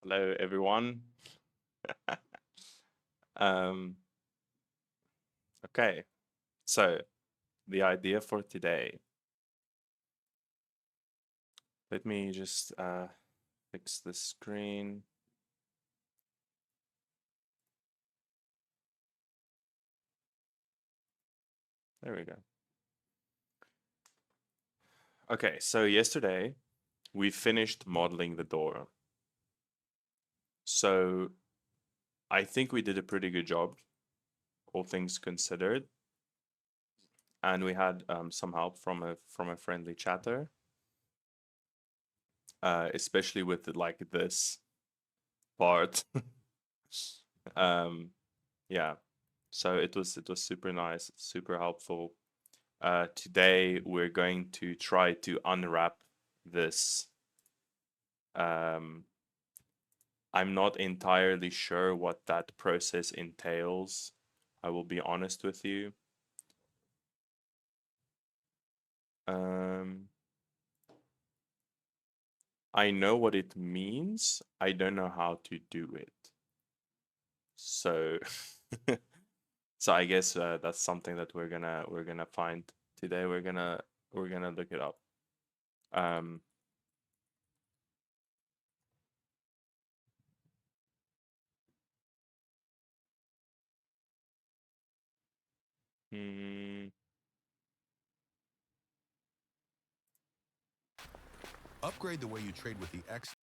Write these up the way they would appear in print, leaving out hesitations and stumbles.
Hello, everyone. um, okay, so the idea for today. Let me just fix the screen. There we go. Okay, so yesterday we finished modeling the door. So I think we did a pretty good job, all things considered. And we had some help from a friendly chatter, especially with like this part. um, yeah, so it was super nice, super helpful. Today we're going to try to unwrap this. Um, I'm not entirely sure what that process entails. I will be honest with you. Um, I know what it means. I don't know how to do it. So, so I guess that's something that we're gonna find today. We're gonna look it up. Um, hmm, Upgrade the way you trade with the X.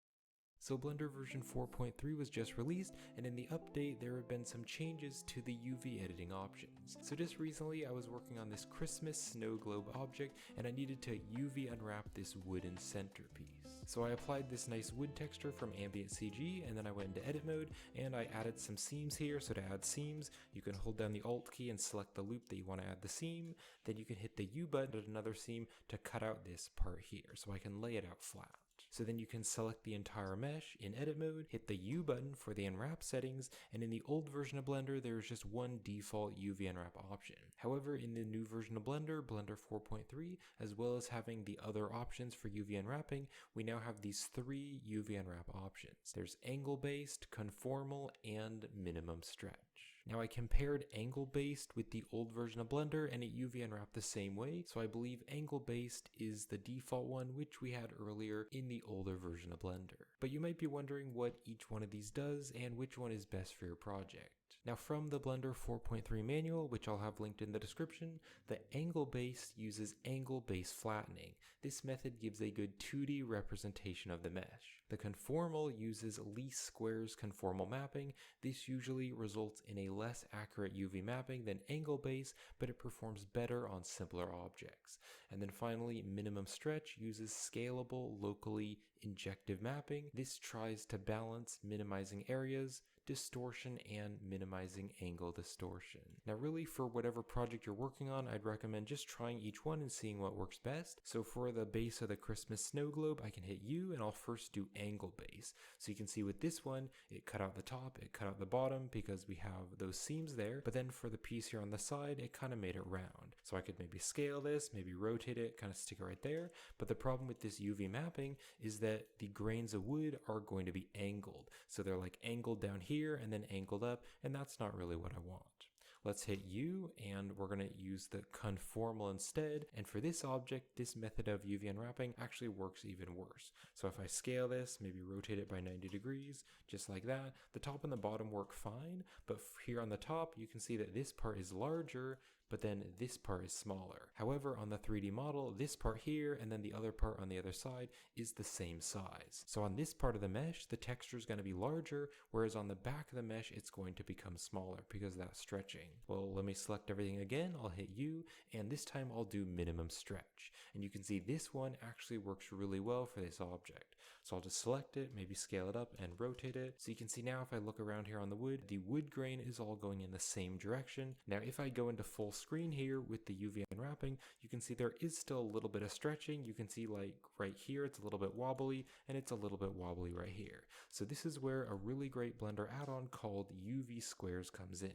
So Blender version 4.3 was just released, and in the update there have been some changes to the UV editing options. So just recently I was working on this Christmas snow globe object, and I needed to UV unwrap this wooden centerpiece. So I applied this nice wood texture from Ambient CG, and then I went into edit mode, and I added some seams here. So to add seams, you can hold down the Alt key and select the loop that you want to add the seam. Then you can hit the U button at another seam to cut out this part here, so I can lay it out flat. So then you can select the entire mesh in edit mode, hit the U button for the unwrap settings, and in the old version of Blender there is just one default UV unwrap option. However, in the new version of Blender, Blender 4.3, as well as having the other options for UV unwrapping, we now have these three UV unwrap options. There's angle based, conformal, and minimum stretch. Now I compared angle based with the old version of Blender and it UV unwrapped the same way, so I believe angle based is the default one which we had earlier in the older version of Blender. But you might be wondering what each one of these does and which one is best for your project. Now from the Blender 4.3 manual, which I'll have linked in the description, the angle based uses angle based flattening. This method gives a good 2D representation of the mesh. The conformal uses least squares conformal mapping. This usually results in a less accurate UV mapping than angle based, but it performs better on simpler objects. And then finally, minimum stretch uses scalable, locally injective mapping. This tries to balance minimizing areas, distortion, and minimizing angle distortion. Now really for whatever project you're working on, I'd recommend just trying each one and seeing what works best. So for the base of the Christmas snow globe, I can hit U and I'll first do angle base. So you can see with this one, it cut out the top, it cut out the bottom because we have those seams there. But then for the piece here on the side, it kind of made it round. So I could maybe scale this, maybe rotate it, kind of stick it right there. But the problem with this UV mapping is that the grains of wood are going to be angled. So they're like angled down here and then angled up, and that's not really what I want. Let's hit U, and we're going to use the conformal instead. And for this object, this method of UV unwrapping actually works even worse. So if I scale this, maybe rotate it by 90 degrees, just like that, the top and the bottom work fine. But here on the top, you can see that this part is larger, but then this part is smaller. However, on the 3D model, this part here and then the other part on the other side is the same size. So on this part of the mesh, the texture is going to be larger, whereas on the back of the mesh, it's going to become smaller because of that stretching. Well, let me select everything again. I'll hit U, and this time I'll do minimum stretch. And you can see this one actually works really well for this object. So I'll just select it, maybe scale it up and rotate it. So you can see now if I look around here on the wood grain is all going in the same direction. Now if I go into full screen here with the UV unwrapping, you can see there is still a little bit of stretching. You can see like right here, it's a little bit wobbly, and it's a little bit wobbly right here. So this is where a really great Blender add-on called UV Squares comes in.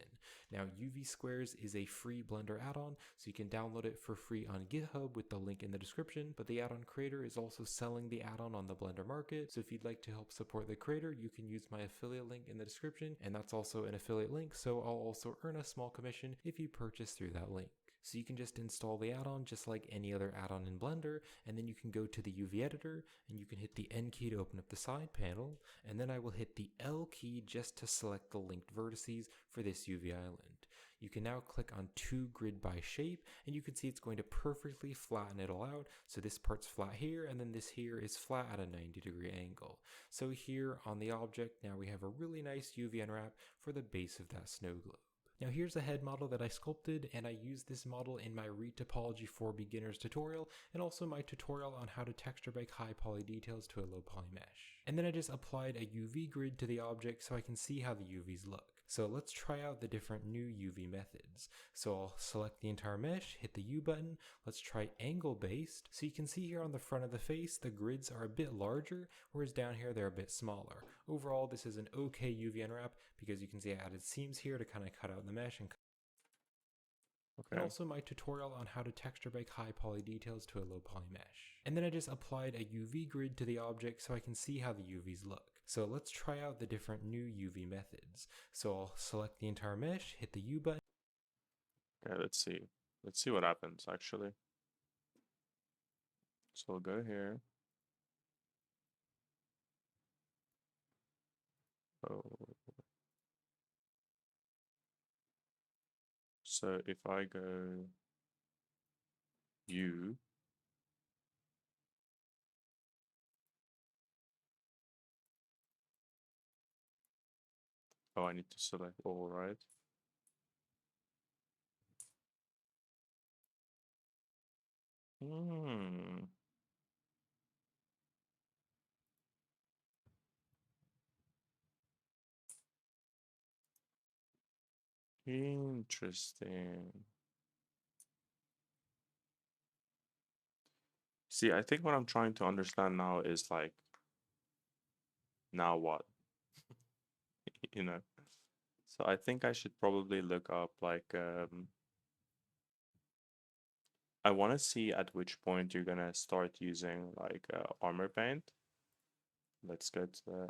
Now UV Squares is a free Blender add-on, so you can download it for free on GitHub with the link in the description, but the add-on creator is also selling the add-on on the Blender market, so if you'd like to help support the creator, you can use my affiliate link in the description, and that's also an affiliate link, so I'll also earn a small commission if you purchase through that link. So you can just install the add-on just like any other add-on in Blender, and then you can go to the UV editor, and you can hit the N key to open up the side panel, and then I will hit the L key just to select the linked vertices for this UV island. You can now click on to grid by shape, and you can see it's going to perfectly flatten it all out. So this part's flat here, and then this here is flat at a 90-degree angle. So here on the object, now we have a really nice UV unwrap for the base of that snow globe. Now here's a head model that I sculpted, and I used this model in my Retopology for Beginners tutorial, and also my tutorial on how to texture bake high poly details to a low poly mesh. And then I just applied a UV grid to the object so I can see how the UVs look. So let's try out the different new UV methods. So I'll select the entire mesh, hit the U button, let's try angle based. So you can see here on the front of the face, the grids are a bit larger, whereas down here they're a bit smaller. Overall, this is an okay UV unwrap because you can see I added seams here to kind of cut out the mesh and also my tutorial on how to texture bake high poly details to a low poly mesh. And then I just applied a UV grid to the object so I can see how the UVs look. So let's try out the different new UV methods. So I'll select the entire mesh, hit the U button. Okay, let's see. Let's see what happens actually. So we'll go here. Oh. So if I go U, oh, I need to select all, right? Hmm. Interesting. See, I think what I'm trying to understand now is like, now what? You know? So I think I should probably look up like, I want to see at which point you're gonna start using like armor paint. Let's go to the,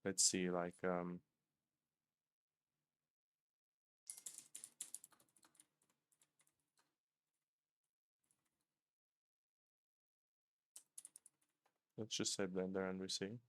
let's see, like, let's just say Blender and we see.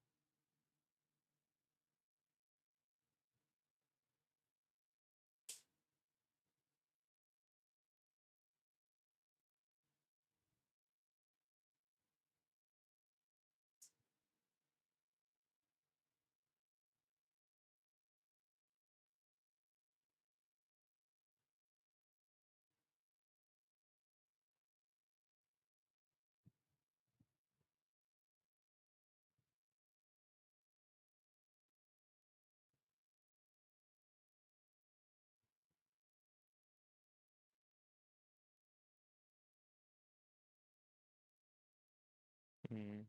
Hmm.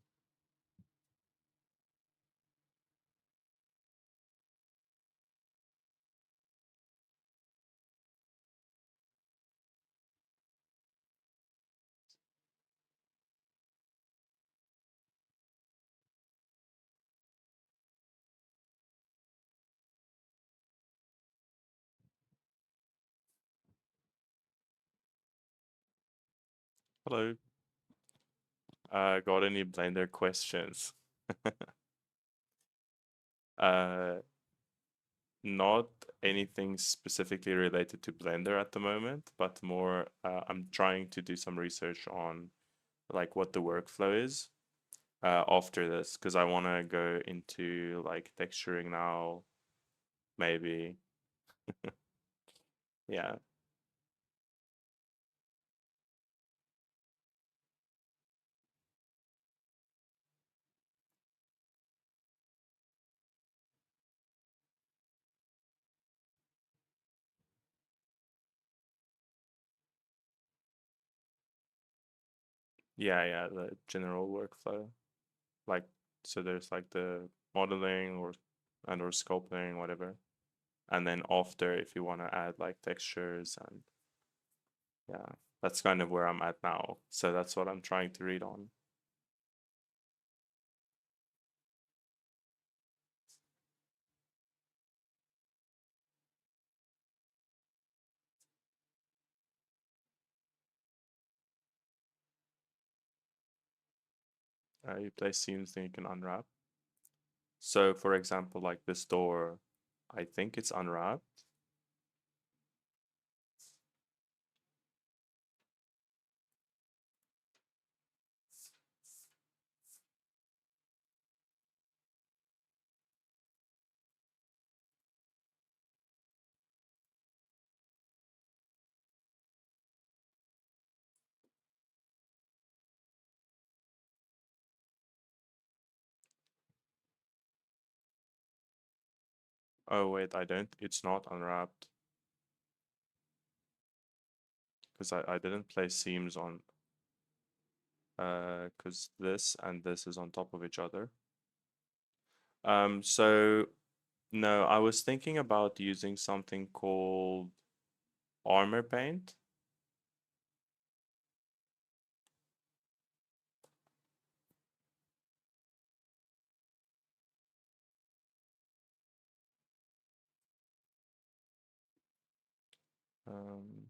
Hello. Got any Blender questions? Uh, not anything specifically related to Blender at the moment, but more I'm trying to do some research on like what the workflow is after this, because I want to go into like texturing now, maybe. Yeah. Yeah, the general workflow. Like, so there's like the modeling or sculpting, whatever. And then after, if you want to add like textures and yeah, that's kind of where I'm at now. So that's what I'm trying to read on. You place seams, then you can unwrap. So for example, like this door, I think it's unwrapped. Oh wait, I don't, it's not unwrapped. Because I didn't place seams on, because this and this is on top of each other. So no, I was thinking about using something called armor paint. Um,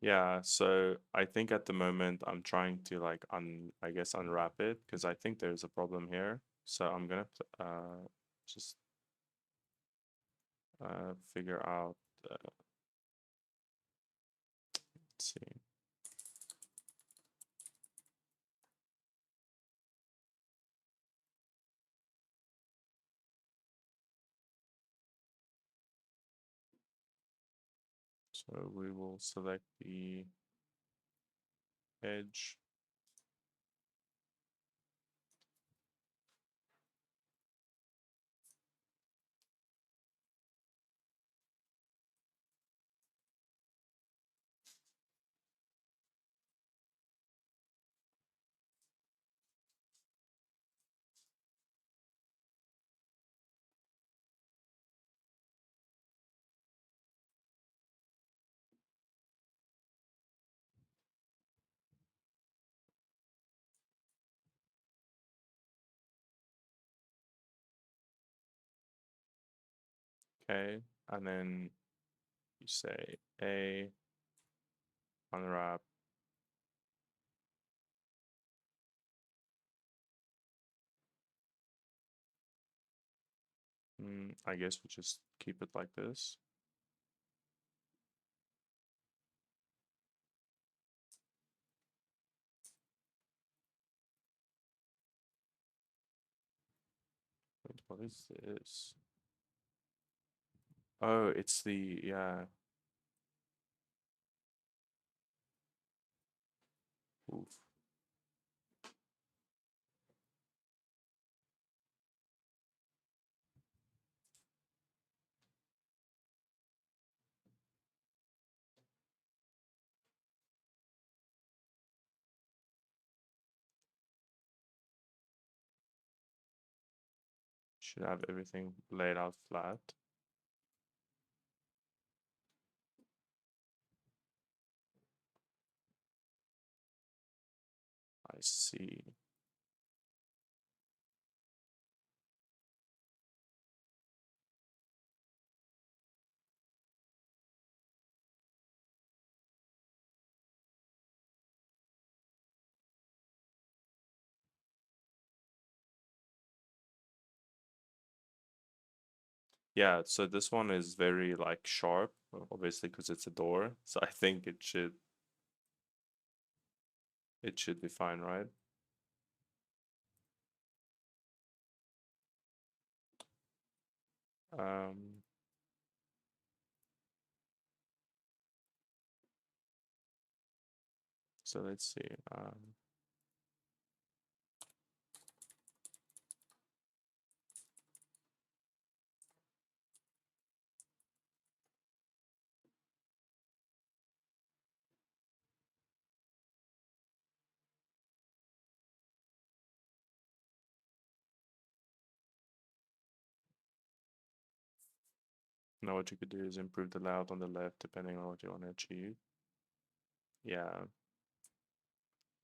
yeah, so I think at the moment I'm trying to like I guess unwrap it because I think there's a problem here. So I'm gonna just figure out. Let's see. So we will select the edge. Okay, and then you say A, unwrap. I guess we just keep it like this. Wait, what is this? Oh, it's the, yeah. Oof. Should have everything laid out flat. I see. Yeah, so this one is very like sharp, obviously because it's a door. So I think it should be fine, right? Um, so let's see. Now what you could do is improve the layout on the left depending on what you want to achieve. Yeah.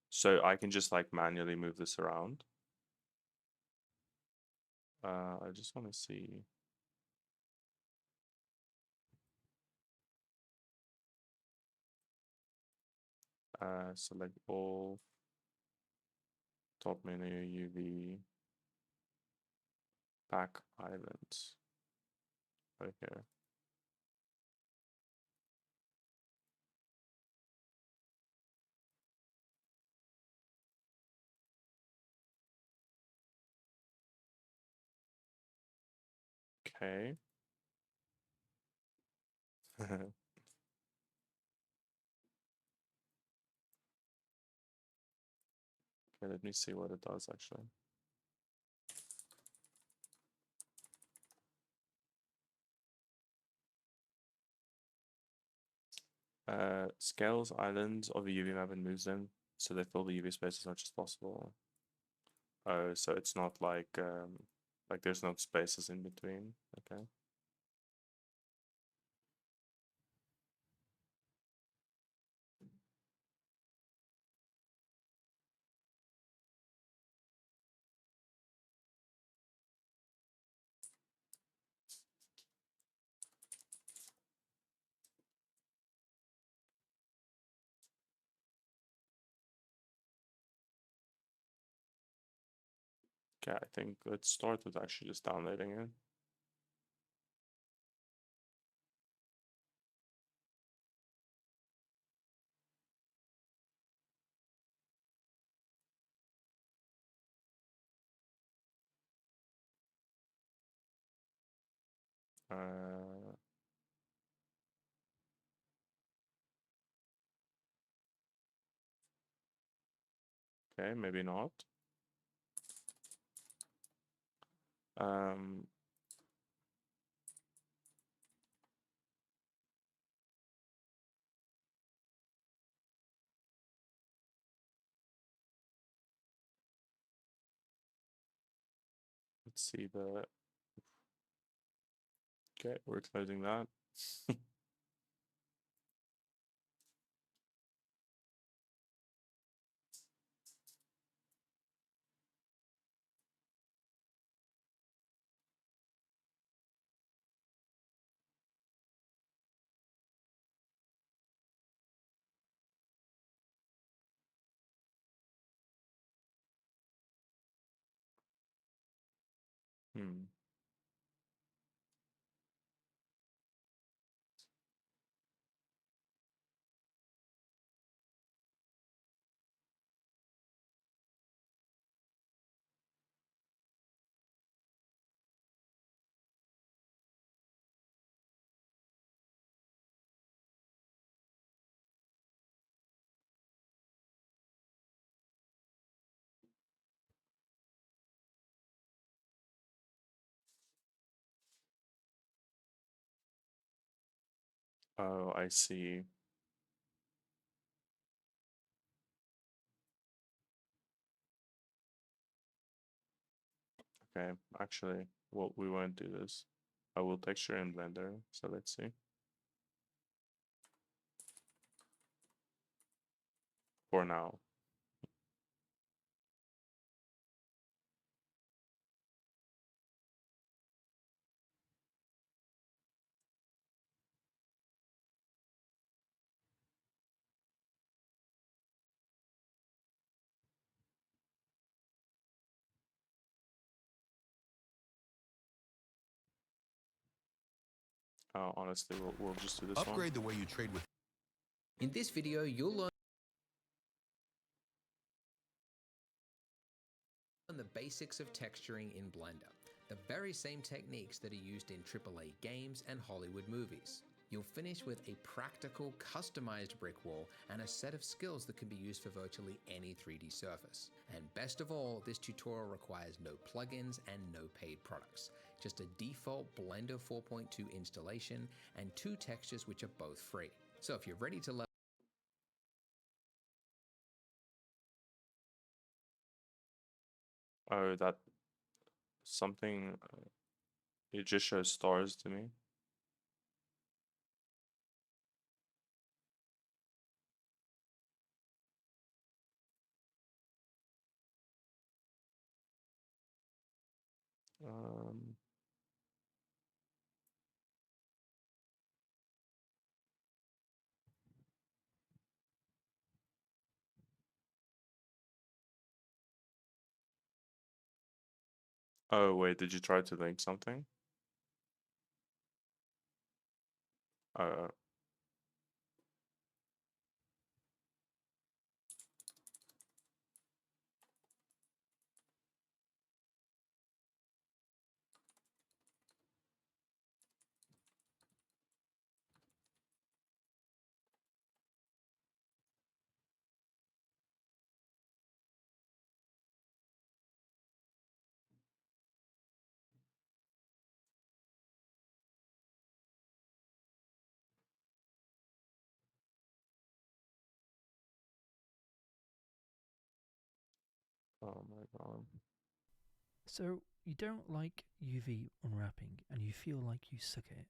So I can just like manually move this around. I just want to see. Select all, top menu, UV, back islands. Right here. Okay. Okay, let me see what it does actually. Scales islands of a UV map and moves them so they fill the UV space as much as possible. Oh, so it's not like there's no spaces in between. Okay. Okay, I think let's start with actually just downloading it. Uh, okay, maybe not. Um, let's see the. Okay, we're closing that. Hmm. Oh, I see. Okay, actually, well, we won't do this. I will texture in Blender, so let's see. For now. Honestly, we'll just do this one. Upgrade the way you trade with. In this video, you'll learn the basics of texturing in Blender. the very same techniques that are used in AAA games and Hollywood movies. You'll finish with a practical, customized brick wall and a set of skills that can be used for virtually any 3D surface. And best of all, this tutorial requires no plugins and no paid products. Just a default Blender 4.2 installation and 2 textures which are both free. So if you're ready to level Oh, that something. It just shows stars to me. Um, oh, wait, did you try to link something? Uh, oh my god. So you don't like UV unwrapping and you feel like you suck at it,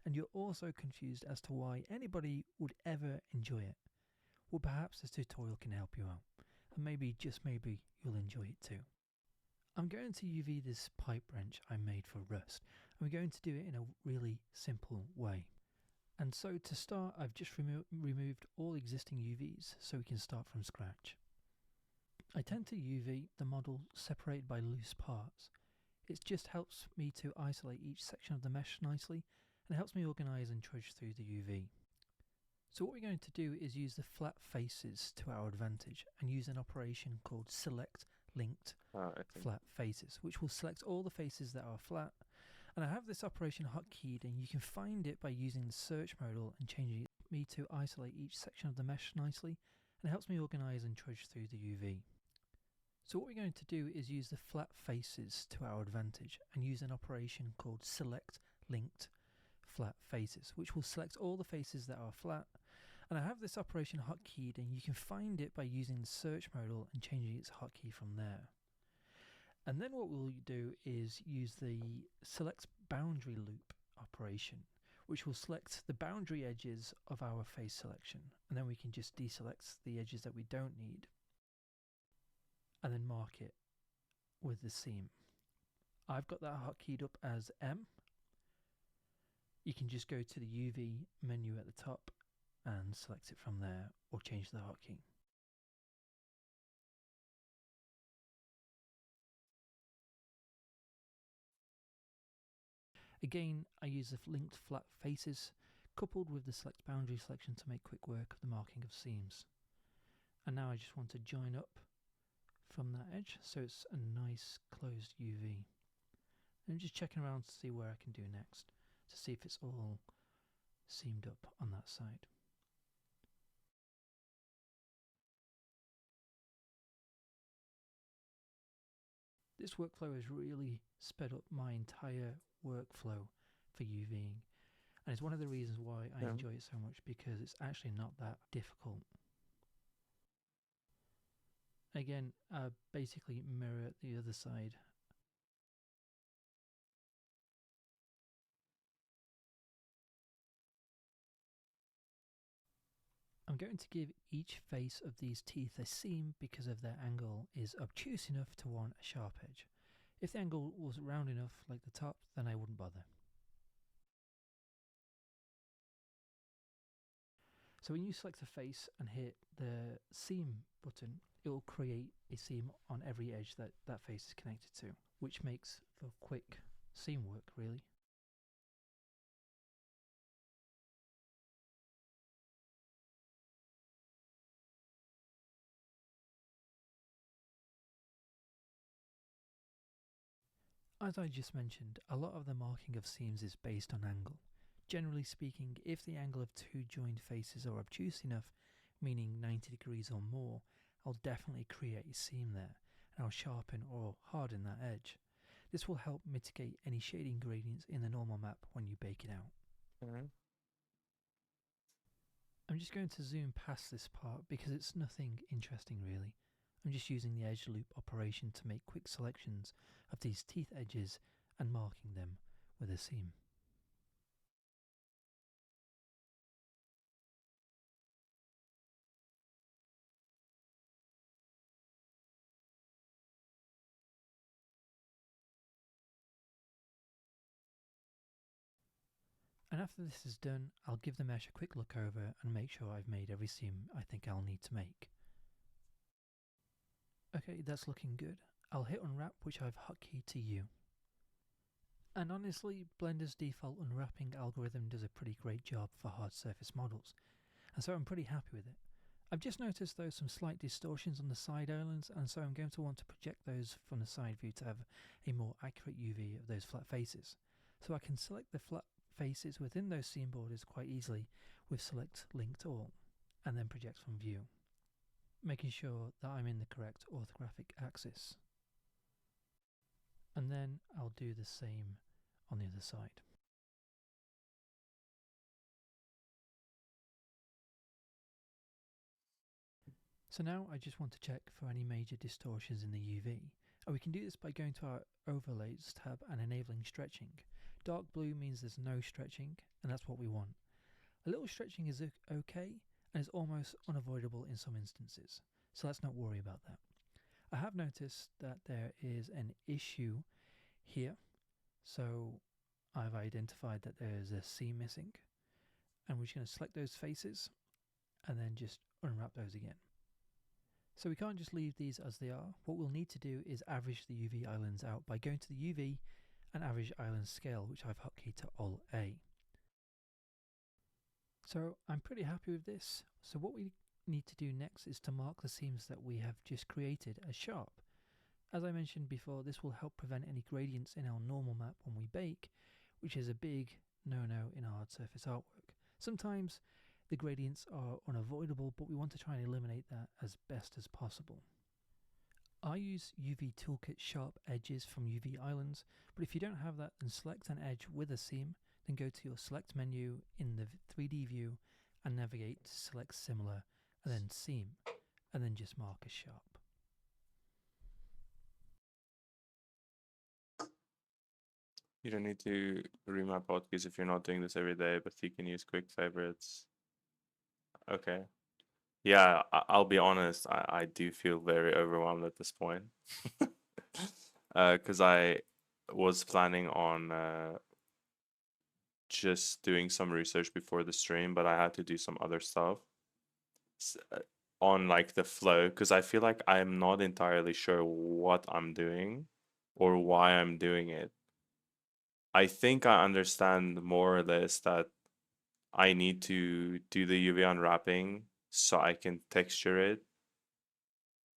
and you're also confused as to why anybody would ever enjoy it. Well, perhaps this tutorial can help you out, and maybe, just maybe, you'll enjoy it too. I'm going to UV this pipe wrench I made for Rust, and we're going to do it in a really simple way. And so to start, I've just removed all existing UVs so we can start from scratch. I tend to UV the model separated by loose parts. It just helps me to isolate each section of the mesh nicely, and helps me organise and trudge through the UV. So what we're going to do is use the flat faces to our advantage and use an operation called select linked I think. flat faces, which will select all the faces that are flat. And I have this operation hotkeyed, and you can find it by using the search modal and changing me to isolate each section of the mesh nicely, and it helps me organise and trudge through the UV. So what we're going to do is use the flat faces to our advantage and use an operation called select linked flat faces, which will select all the faces that are flat. And I have this operation hotkeyed, and you can find it by using the search modal and changing its hotkey from there. And then what we'll do is use the select boundary loop operation, which will select the boundary edges of our face selection, and then we can just deselect the edges that we don't need, and then mark it with the seam. I've got that hotkeyed up as M. You can just go to the UV menu at the top and select it from there, or change the hotkey. Again, I use the linked flat faces coupled with the select boundary selection to make quick work of the marking of seams. And now I just want to join up from that edge so it's a nice closed UV. And I'm just checking around to see where I can do next, to see if it's all seamed up on that side. This workflow has really sped up my entire workflow for UVing, and it's one of the reasons why I enjoy it so much, because it's actually not that difficult. Again, basically mirror the other side. I'm going to give each face of these teeth a seam because of their angle is obtuse enough to warrant a sharp edge. If the angle was round enough like the top, then I wouldn't bother. So when you select a face and hit the seam button, it will create a seam on every edge that that face is connected to, which makes for quick seam work, really. As I just mentioned, a lot of the marking of seams is based on angle. Generally speaking, if the angle of two joined faces are obtuse enough, meaning 90 degrees or more, I'll definitely create a seam there, and I'll sharpen or harden that edge. This will help mitigate any shading gradients in the normal map when you bake it out. Okay. I'm just going to zoom past this part because it's nothing interesting really. I'm just using the edge loop operation to make quick selections of these teeth edges and marking them with a seam. And after this is done, I'll give the mesh a quick look over and make sure I've made every seam I think I'll need to make. Okay, that's looking good. I'll hit unwrap, which I've hotkeyed to U. And honestly, Blender's default unwrapping algorithm does a pretty great job for hard surface models, and so I'm pretty happy with it. I've just noticed though some slight distortions on the side islands, and so I'm going to want to project those from the side view to have a more accurate UV of those flat faces. So I can select the flat faces within those seam borders quite easily with select linked all, and then project from view, making sure that I'm in the correct orthographic axis. And then I'll do the same on the other side. So now I just want to check for any major distortions in the UV. And we can do this by going to our Overlays tab and enabling stretching. Dark blue means there's no stretching, and that's what we want. A little stretching is okay, and is almost unavoidable in some instances, so let's not worry about that. I have noticed that there is an issue here, so I've identified that there's a seam missing, and we're just going to select those faces and then just unwrap those again. So we can't just leave these as they are. What we'll need to do is average the UV islands out by going to the UV and average island scale, which I've hotkeyed to Alt-A. So I'm pretty happy with this. So what we need to do next is to mark the seams that we have just created as sharp. As I mentioned before, this will help prevent any gradients in our normal map when we bake, which is a big no-no in hard surface artwork. Sometimes the gradients are unavoidable, but we want to try and eliminate that as best as possible. I use UV Toolkit Sharp Edges from UV Islands, but if you don't have that, then select an edge with a seam, then go to your Select menu in the 3D view and navigate to Select Similar, and then Seam, and then just mark as sharp. You don't need to remap hotkeys if you're not doing this every day, but you can use quick favorites. Okay. Yeah, I'll be honest, I do feel very overwhelmed at this point. Because I was planning on just doing some research before the stream, but I had to do some other stuff on like the flow, because I feel like I'm not entirely sure what I'm doing or why I'm doing it. I think I understand more or less that I need to do the UV unwrapping so I can texture it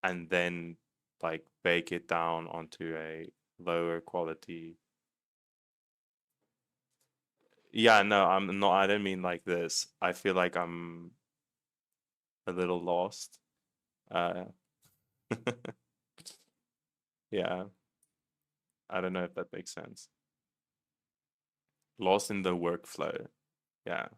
and then like bake it down onto a lower quality. Yeah, no, I'm not, I didn't mean like this. I feel like I'm a little lost. Uh yeah, I don't know if that makes sense. Lost in the workflow. Yeah.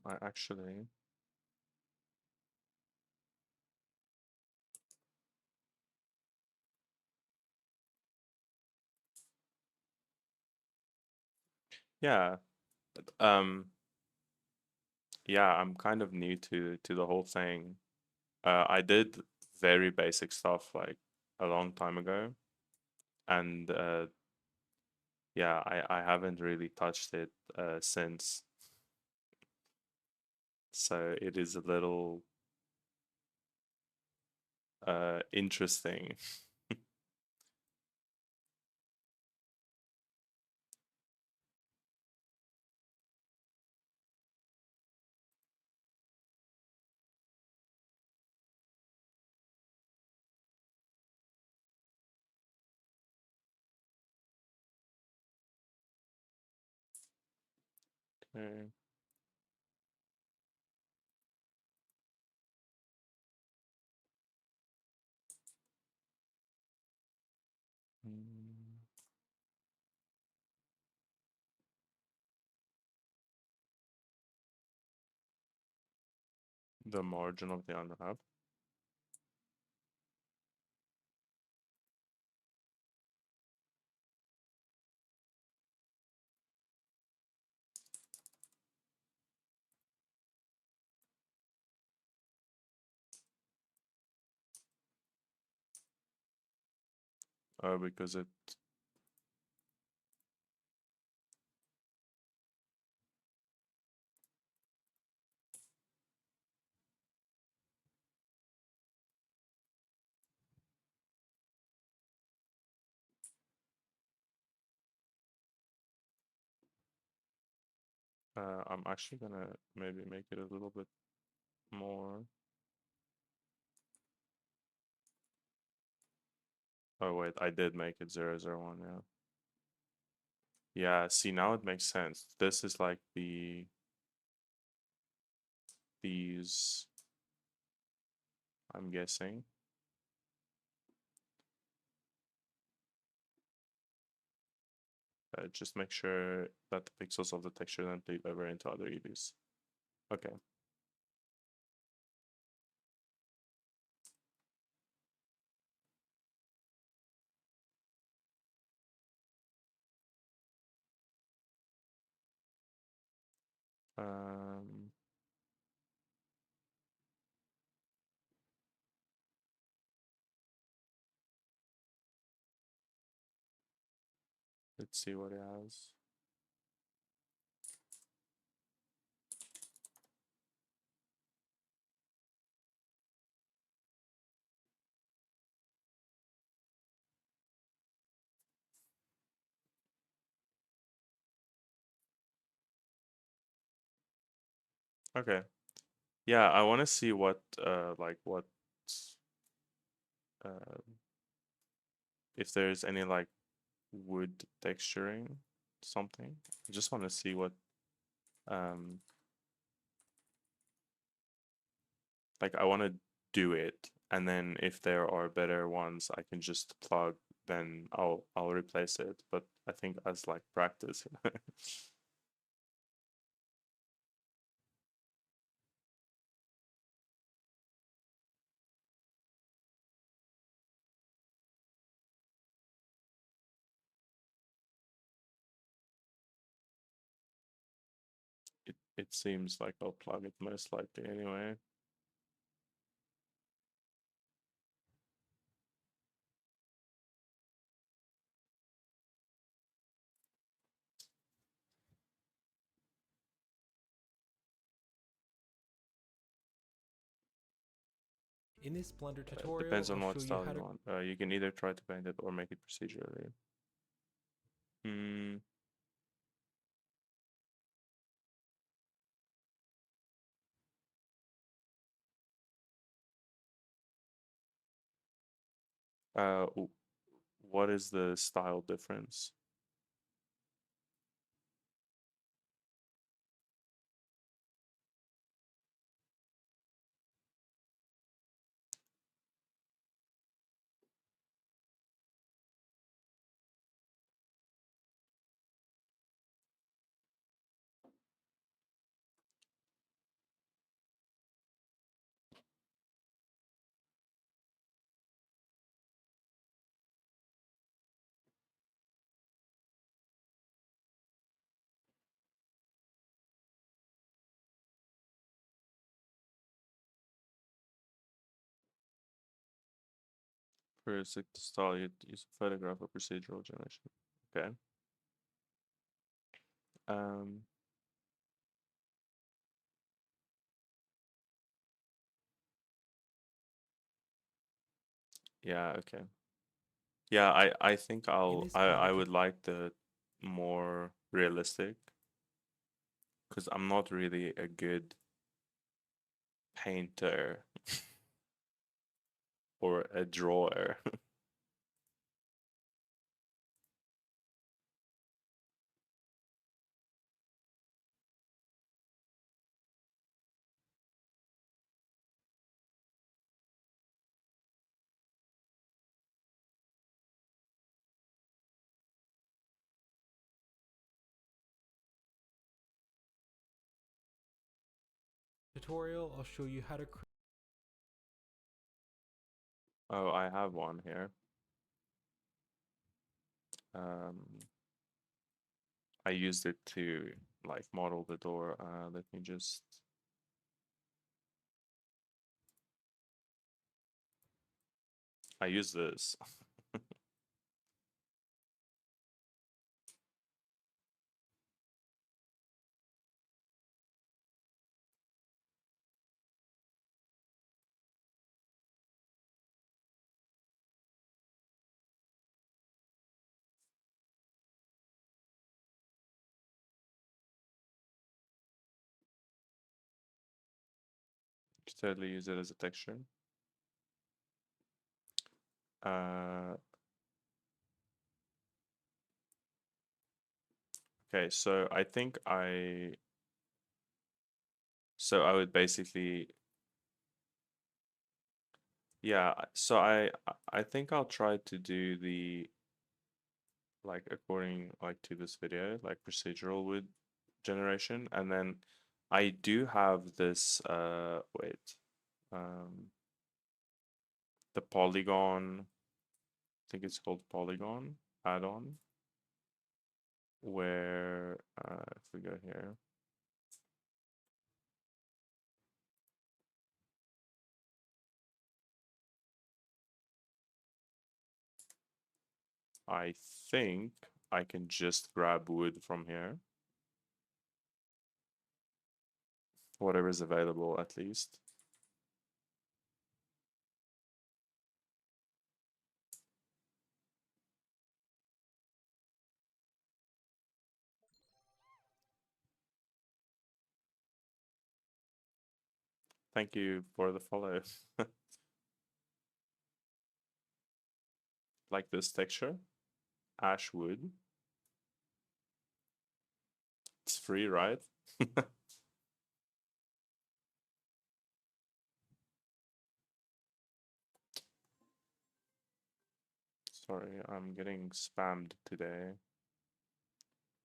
I actually yeah. Um yeah, I'm kind of new to the whole thing. I did very basic stuff like a long time ago, and yeah, I haven't really touched it since. So it is a little interesting. Okay. Mm, the margin of the underlap. Because it I'm actually gonna maybe make it a little bit more. Oh wait, I did make it 001, yeah. Yeah, see now it makes sense. This is like these, I'm guessing. Just make sure that the pixels of the texture don't bleed over into other EVs. Okay. Um, let's see what it has. Okay. Yeah, I want to see what like what uh if there's any like wood texturing something. I just want to see what um like I want to do it, and then if there are better ones I can just plug, then I'll replace it. But I think as like practice, it seems like I'll plug it most likely anyway. In this Blender It tutorial, depends on I'll what show you style how you to want. You can either try to paint it or make it procedurally. Hmm. What is the style difference? For a style, you use a photograph or procedural generation. Okay. Um. Yeah, okay. Yeah, I think this I body would like the more realistic, because I'm not really a good painter or a drawer. tutorial, I'll show you how to create. Oh, I have one here. Um, I used it to like model the door. Let me just. I use this. Totally use it as a texture. Uh, okay, so I think so I would basically, yeah, so I think I'll try to do the, like, according like to this video, like procedural wood generation, and then I do have this wait, um the polygon, I think it's called polygon add-on, where if we go here, I think I can just grab wood from here, whatever is available at least. Thank you for the follow. Like this texture, ash wood. It's free, right? Sorry, I'm getting spammed today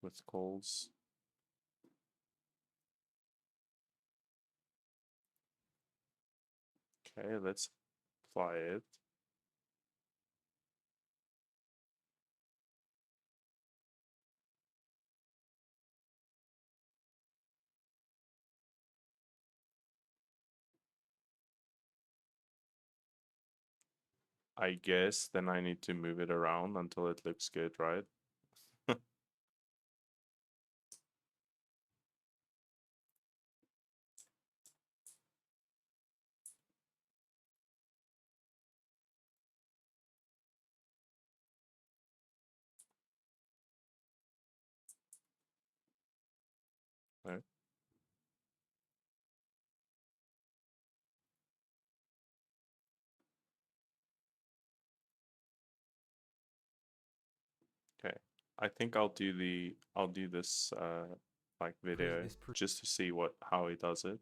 with calls. Okay, let's apply it. I guess then I need to move it around until it looks good, right? Right. Okay. I think I'll do this like video just to see how he does it.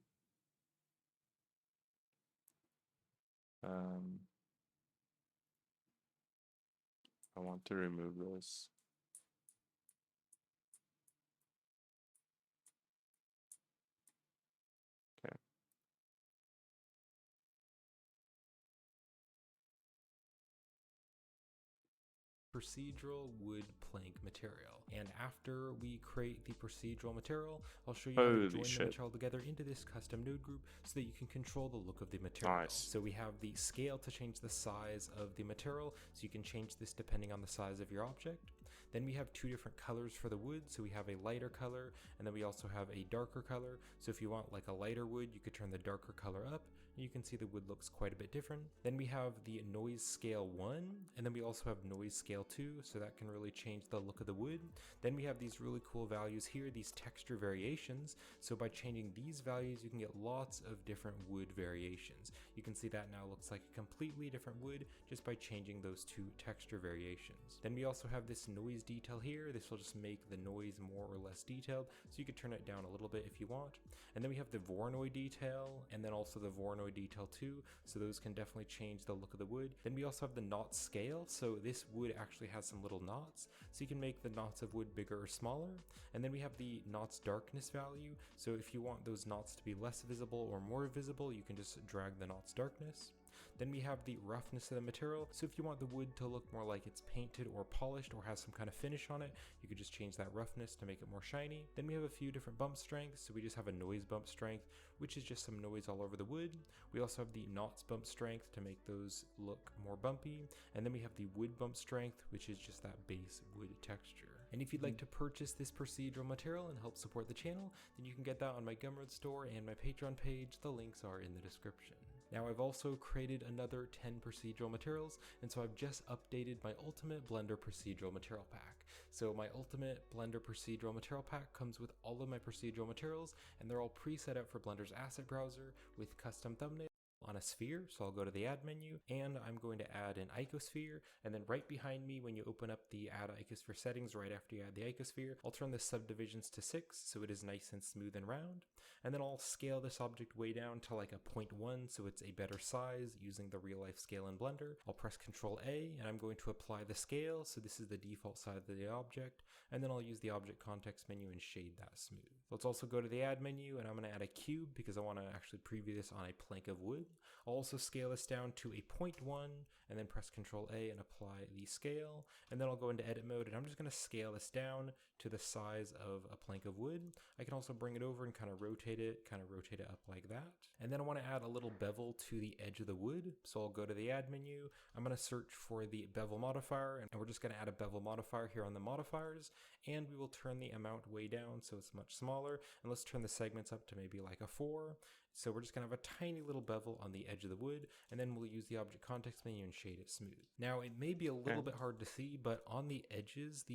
Um I want to remove this. Okay. Procedural wood plank material, and after we create the procedural material, I'll show you how to Holy join the shit. material together into this custom node group so that you can control the look of the material. Nice. So we have the scale to change the size of the material, so you can change this depending on the size of your object. Then we have two different colors for the wood. So we have a lighter color, and then we also have a darker color. So if you want like a lighter wood, you could turn the darker color up, and you can see the wood looks quite a bit different. Then we have the noise scale 1, and then we also have noise scale 2, so that can really change the look of the wood. Then we have these really cool values here, these texture variations. So by changing these values, you can get lots of different wood variations. You can see that now looks like a completely different wood just by changing those two texture variations. Then we also have this noise detail here. This will just make the noise more or less detailed, so you could turn it down a little bit if you want. And then we have the Voronoi detail, and then also the Voronoi detail 2, so those can definitely change the look of the wood. Then we also have the knot scale, so this wood actually has some little knots, so you can make the knots of wood bigger or smaller. And then we have the knots darkness value, so if you want those knots to be less visible or more visible, you can just drag the knots darkness. Then we have the roughness of the material, so if you want the wood to look more like it's painted or polished or has some kind of finish on it, you could just change that roughness to make it more shiny. Then we have a few different bump strengths, so we just have a noise bump strength, which is just some noise all over the wood. We also have the knots bump strength to make those look more bumpy, and then we have the wood bump strength, which is just that base wood texture. And if you'd like to purchase this procedural material and help support the channel, then you can get that on my Gumroad store and my Patreon page. The links are in the description. Now I've also created another 10 procedural materials, and so I've just updated my Ultimate Blender Procedural Material Pack. So my Ultimate Blender Procedural Material Pack comes with all of my procedural materials, and they're all preset up for Blender's asset browser with custom thumbnails on a sphere. So I'll go to the add menu, and I'm going to add an icosphere, and then right behind me when you open up the add icosphere settings, right after you add the icosphere, I'll turn the subdivisions to 6 so it is nice and smooth and round. And then I'll scale this object way down to like a 0.1 so it's a better size using the real life scale in Blender. I'll press Ctrl A, and I'm going to apply the scale, so this is the default size of the object, and then I'll use the object context menu and shade that smooth. Let's also go to the add menu, and I'm going to add a cube because I want to actually preview this on a plank of wood. I'll also scale this down to a 0.1, and then press Ctrl A and apply the scale, and then I'll go into edit mode, and I'm just going to scale this down to the size of a plank of wood. I can also bring it over and kind of rotate it up like that. And then I want to add a little bevel to the edge of the wood, so I'll go to the add menu. I'm going to search for the bevel modifier, and we're just going to add a bevel modifier here on the modifiers, and we will turn the amount way down so it's much smaller, and let's turn the segments up to maybe like a 4. So we're just going to have a tiny little bevel on the edge of the wood, and then we'll use the object context menu and shade it smooth. Now it may be a little bit hard to see, but on the edges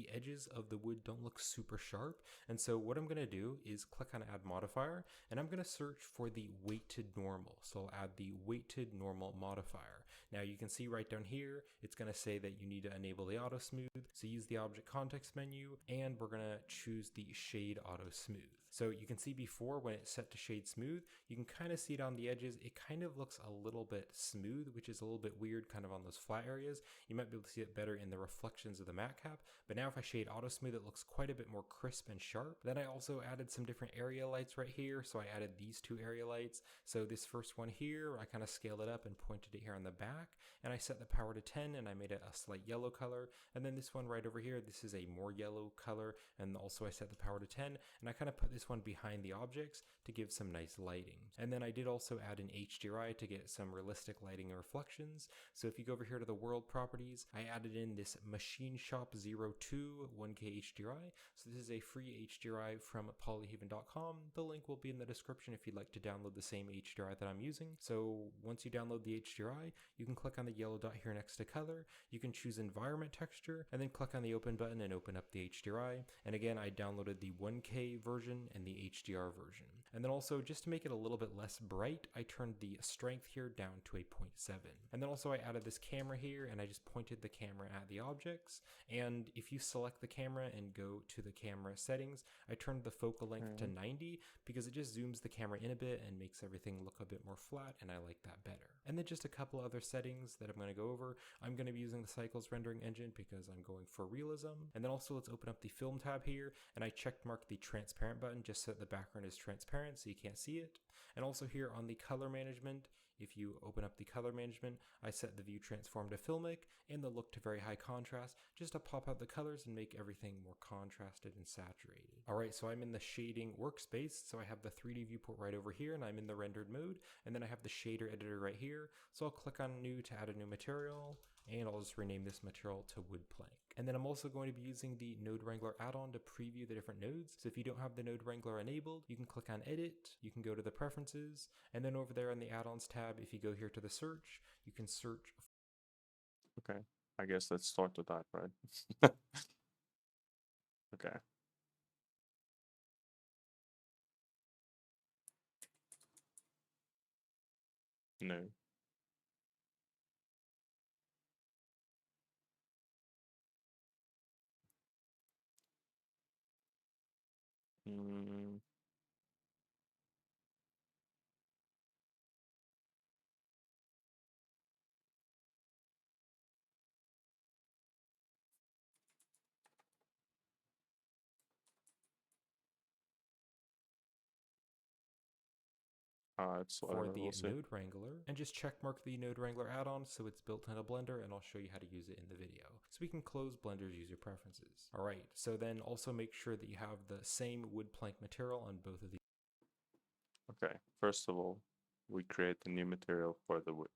of the wood don't look super sharp. And so what I'm going to do is click on add modifier, and I'm going to search for the weighted normal. So I'll add the weighted normal modifier. Now you can see right down here, it's going to say that you need to enable the auto smooth. So use the object context menu, and we're going to choose the shade auto smooth. So you can see before when it's set to shade smooth, you can kind of see it on the edges. It kind of looks a little bit smooth, which is a little bit weird kind of on those flat areas. You might be able to see it better in the reflections of the matte cap. But now if I shade auto smooth, it looks quite a bit more crisp and sharp. Then I also added some different area lights right here. So I added these two area lights. So this first one here, I kind of scaled it up and pointed it here on the back. And I set the power to 10, and I made it a slight yellow color. And then this one right over here, this is a more yellow color. And also I set the power to 10, and I kind of put this one behind the objects to give some nice lighting. And then I did also add an HDRI to get some realistic lighting and reflections. So if you go over here to the world properties, I added in this Machine Shop 02 1K HDRI. So this is a free HDRI from polyhaven.com. The link will be in the description if you'd like to download the same HDRI that I'm using. So once you download the HDRI, you can click on the yellow dot here next to color. You can choose environment texture, and then click on the open button and open up the HDRI. And again, I downloaded the 1K version and the HDR version. And then also, just to make it a little bit less bright, I turned the strength here down to a 0.7. And then also I added this camera here, and I just pointed the camera at the objects. And if you select the camera and go to the camera settings, I turned the focal length to 90 because it just zooms the camera in a bit and makes everything look a bit more flat, and I like that better. And then just a couple other settings that I'm going to go over. I'm going to be using the Cycles rendering engine because I'm going for realism. And then also let's open up the film tab here, and I checked marked the transparent button just so that the background is transparent so you can't see it. And also here on the color management, if you open up the color management, I set the view transform to filmic and the look to very high contrast just to pop out the colors and make everything more contrasted and saturated. Alright, so I'm in the shading workspace, so I have the 3D viewport right over here, and I'm in the rendered mode, and then I have the shader editor right here. So I'll click on new to add a new material. and I'll just rename this material to wood plank. And then I'm also going to be using the Node Wrangler add-on to preview the different nodes. So if you don't have the Node Wrangler enabled, you can click on Edit, you can go to the Preferences, and then over there in the Add-ons tab, if you go here to the Search, you can search. Okay, I guess let's start with that, right? Okay. No. Mm. It's For whatever, the we'll see. Node Wrangler, and just check mark the Node Wrangler add-on so it's built into Blender, and I'll show you how to use it in the video. So we can close Blender's user preferences. Alright, so then also make sure that you have the same wood plank material on both of these. Okay, first of all, we create a new material for the wood.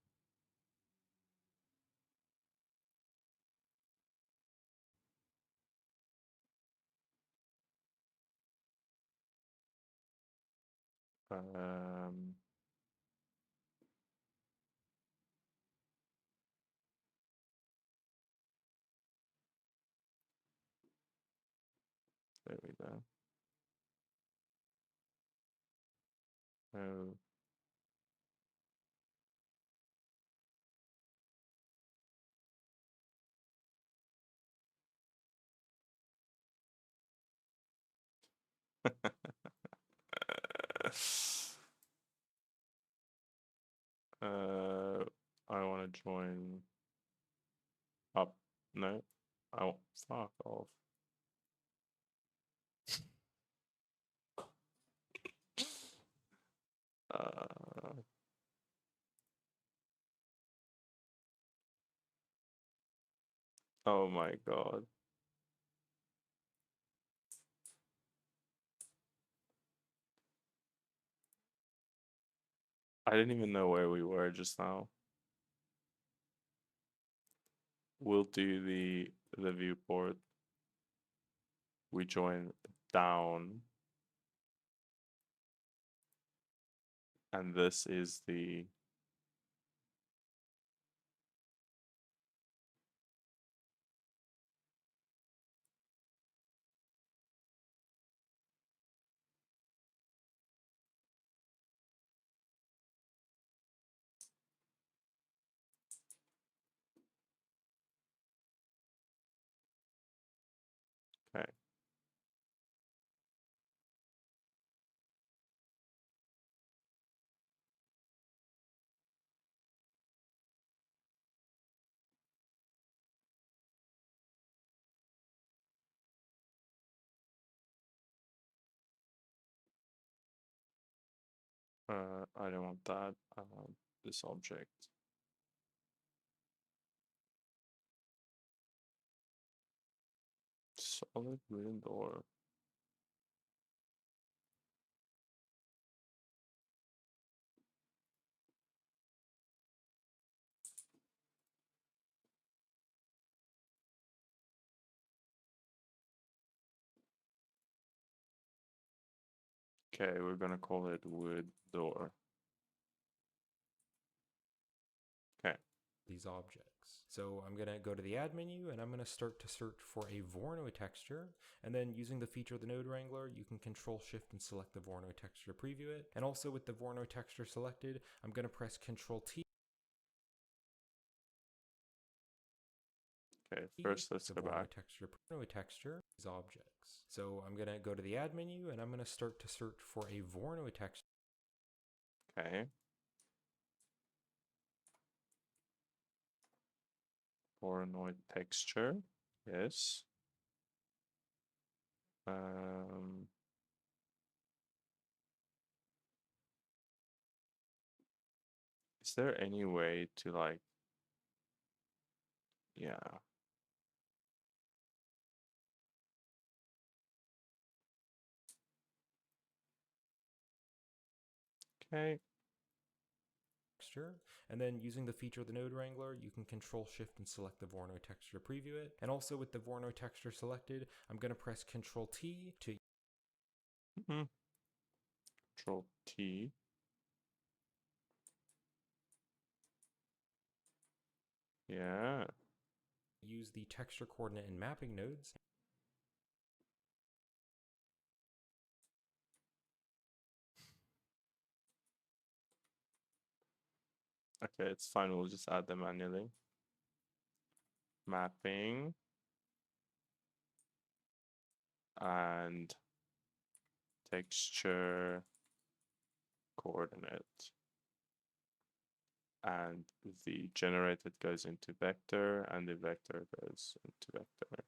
Um, there we go. Oh. I want to join up. No, I want fuck off. Uh, oh my god. I didn't even know where we were just now. We'll do the viewport. We join down. And this is the okay. I don't want that. I want this object. Solid wooden door. Okay, we're gonna call it wood door. Okay. These objects. So I'm going to go to the add menu and I'm going to start to search for a Vorno texture, and then using the feature of the Node Wrangler, you can control shift and select the Vorno texture to preview it. And also with the Vorno texture selected, I'm going to press Control T. Okay, first let's the go Vorno back. texture, these objects. So I'm going to go to the add menu and I'm going to start to search for a Vorno texture. Okay. Voronoi texture. Yes. Is there any way to like, yeah. Okay. texture. And then using the feature of the node wrangler, you can control shift and select the Voronoi texture to preview it. And also with the Voronoi texture selected, I'm going to press Control T to Control T. Yeah. use the texture coordinate and mapping nodes. Okay, it's fine. We'll just add them manually. Mapping. And texture coordinate. And the generated goes into vector, and the vector goes into vector.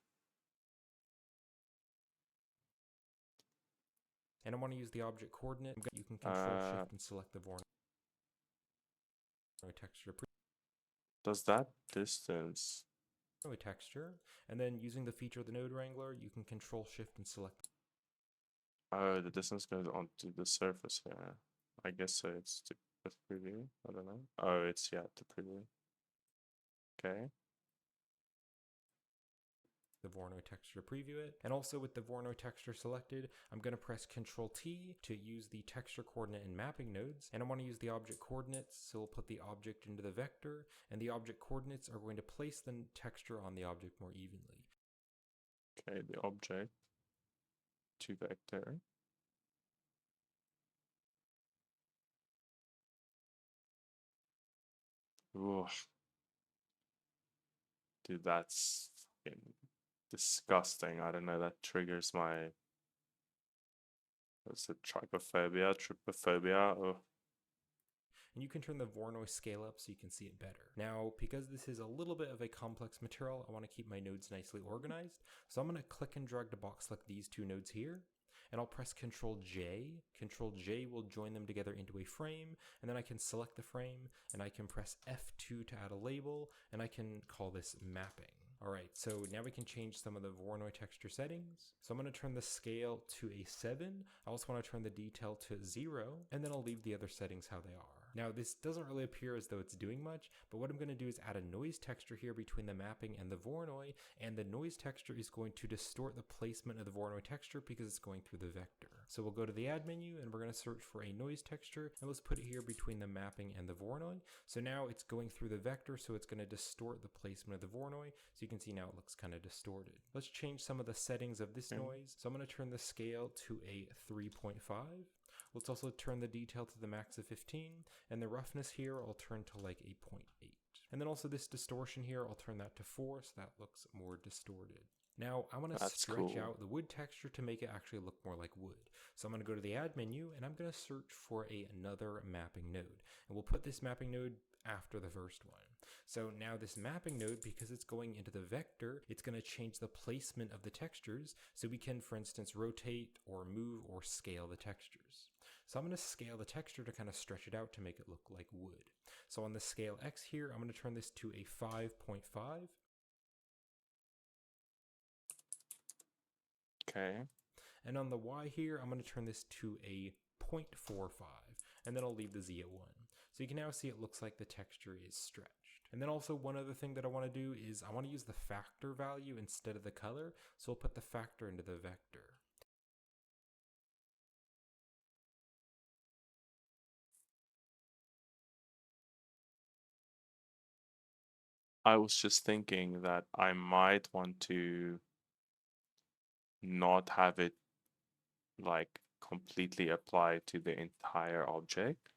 And I want to use the object coordinate. You can control shift and select the Voronoi texture to does that distance? texture. And then using the feature of the node wrangler, you can control shift and select. Oh, the distance goes onto the surface here. I guess so. It's to preview. I don't know. Oh, it's yeah to preview. Okay. The Voronoi texture to preview it. And also with the Voronoi texture selected, I'm going to press Control T to use the texture coordinate and mapping nodes. And I want to use the object coordinates, so we'll put the object into the vector, and the object coordinates are going to place the texture on the object more evenly. Okay, the object to vector. Ooh. Dude, that's fucking disgusting. I don't know, that triggers my, what's it, trypophobia, trypophobia. Oh. And you can turn the Voronoi scale up so you can see it better. Now, because this is a little bit of a complex material, I want to keep my nodes nicely organized. So I'm going to click and drag to box select these two nodes here, and I'll press Control J. Control J will join them together into a frame, and then I can select the frame, and I can press F2 to add a label, and I can call this mapping. Alright, so now we can change some of the Voronoi texture settings. So I'm going to turn the scale to a 7. I also want to turn the detail to 0, and then I'll leave the other settings how they are. Now this doesn't really appear as though it's doing much, but what I'm going to do is add a noise texture here between the mapping and the Voronoi, and the noise texture is going to distort the placement of the Voronoi texture because it's going through the vector. So we'll go to the add menu and we're going to search for a noise texture, and let's put it here between the mapping and the Voronoi. So now it's going through the vector, so it's going to distort the placement of the Voronoi. So you can see now it looks kind of distorted. Let's change some of the settings of this noise. So I'm going to turn the scale to a 3.5. Let's also turn the detail to the max of 15, and the roughness here I'll turn to like a 0.8. And then also this distortion here, I'll turn that to 4, so that looks more distorted. Now I want to stretch out the wood texture to make it actually look more like wood. So I'm going to go to the add menu, and I'm going to search for another mapping node. And we'll put this mapping node after the first one. So now this mapping node, because it's going into the vector, it's going to change the placement of the textures, so we can, for instance, rotate or move or scale the textures. So I'm going to scale the texture to kind of stretch it out to make it look like wood. So on the scale X here, I'm going to turn this to a 5.5. Okay. And on the Y here, I'm going to turn this to a 0.45. And then I'll leave the Z at 1. So you can now see it looks like the texture is stretched. And then also one other thing that I want to do is I want to use the factor value instead of the color. So I'll put the factor into the vector. I was just thinking that I might want to not have it like completely apply to the entire object,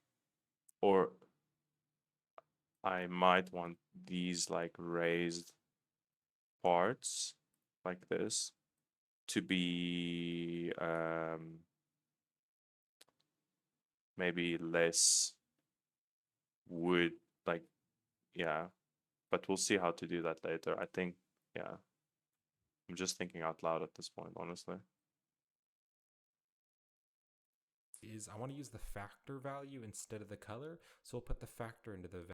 or I might want these like raised parts like this to be maybe less wood, like, yeah, but we'll see how to do that later. I think, yeah, I'm just thinking out loud at this point, honestly. Is I want to use the factor value instead of the color, so I'll put the factor into the vector.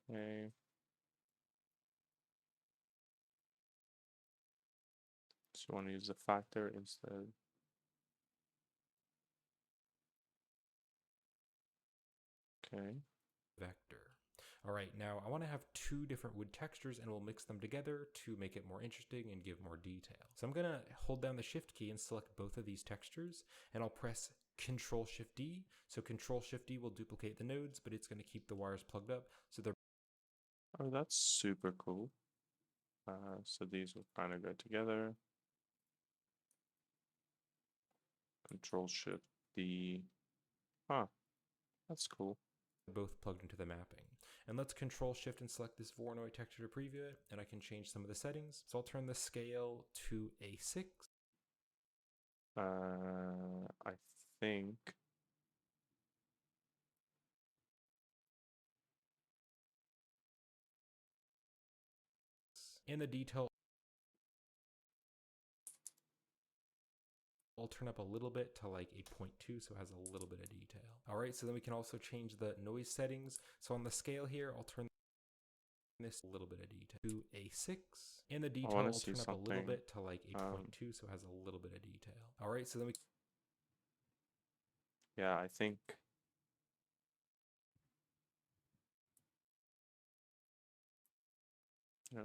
Okay. So you want to use the factor instead. Okay. Vector. All right, now I want to have two different wood textures and we'll mix them together to make it more interesting and give more detail. So I'm going to hold down the shift key and select both of these textures, and I'll press Control Shift D. So Control Shift D will duplicate the nodes, but it's going to keep the wires plugged up so they're Oh, that's super cool. So these will kind of go together. Control Shift D. Huh, that's cool. both plugged into the mapping. And let's Control Shift and select this Voronoi texture to preview it, and I can change some of the settings. So I'll turn the scale to a 6. I think In the detail, I'll turn up a little bit to like a 0.2, so it has a little bit of detail. All right, so then we can also change the noise settings. So on the scale here, I'll turn this a little bit of detail to a 6. In the detail, I'll turn up a little bit to like a 0.2, so it has a little bit of detail. All right, so then we yeah, I think yeah.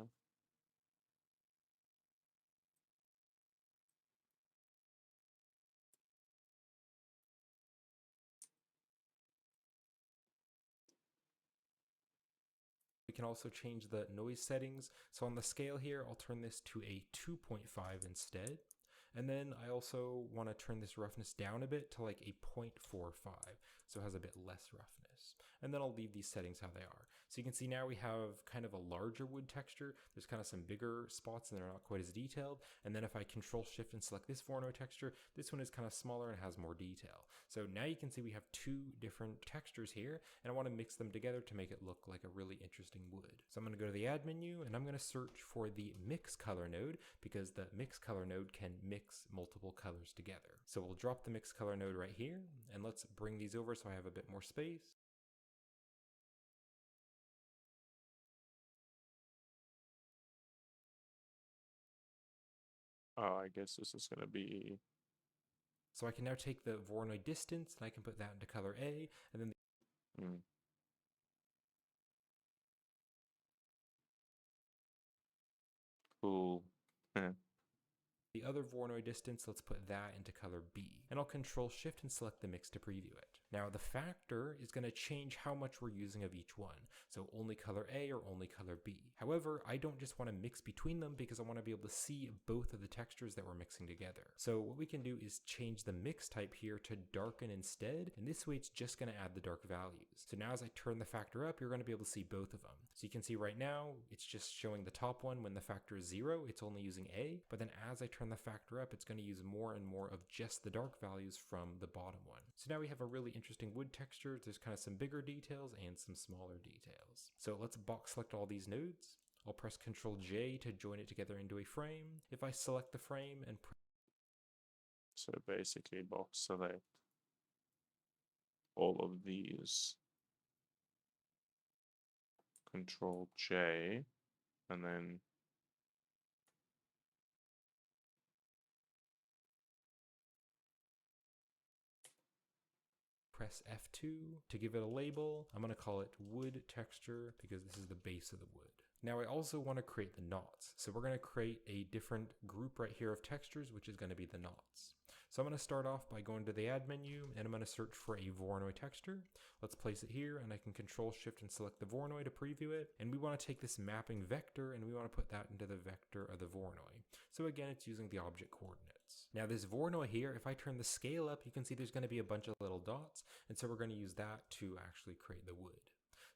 can also change the noise settings. So on the scale here, I'll turn this to a 2.5 instead. And then I also want to turn this roughness down a bit to like a 0.45, so it has a bit less roughness. And then I'll leave these settings how they are. So you can see now we have kind of a larger wood texture. There's kind of some bigger spots and they're not quite as detailed. And then if I Control Shift and select this Voronoi texture, this one is kind of smaller and has more detail. So now you can see we have two different textures here, and I want to mix them together to make it look like a really interesting wood. So I'm going to go to the Add menu and I'm going to search for the Mix Color node, because the Mix Color node can mix multiple colors together. So we'll drop the Mix Color node right here, and let's bring these over so I have a bit more space. Oh, I guess this is gonna be. So I can now take the Voronoi distance and I can put that into color A, and then Cool. the other Voronoi distance, let's put that into color B. And I'll Control Shift and select the mix to preview it. Now the factor is going to change how much we're using of each one. So only color A or only color B. However, I don't just want to mix between them because I want to be able to see both of the textures that we're mixing together. So what we can do is change the mix type here to darken instead. And this way it's just going to add the dark values. So now as I turn the factor up, you're going to be able to see both of them. So you can see right now, it's just showing the top one when the factor is 0, it's only using A. But then as I turn the factor up, it's going to use more and more of just the dark values from the bottom one. So now we have a really interesting wood texture. There's kind of some bigger details and some smaller details. So let's box select all these nodes. I'll press Ctrl J to join it together into a frame. If I select the frame and So basically box select all of these, Control J, and then press F2 to give it a label. I'm going to call it wood texture because this is the base of the wood. Now I also want to create the knots. So we're going to create a different group right here of textures, which is going to be the knots. So I'm going to start off by going to the Add menu and I'm going to search for a Voronoi texture. Let's place it here and I can Control Shift and select the Voronoi to preview it. And we want to take this mapping vector and we want to put that into the vector of the Voronoi. So again, it's using the object coordinates. Now this Voronoi here, if I turn the scale up, you can see there's going to be a bunch of little dots. And so we're going to use that to actually create the wood.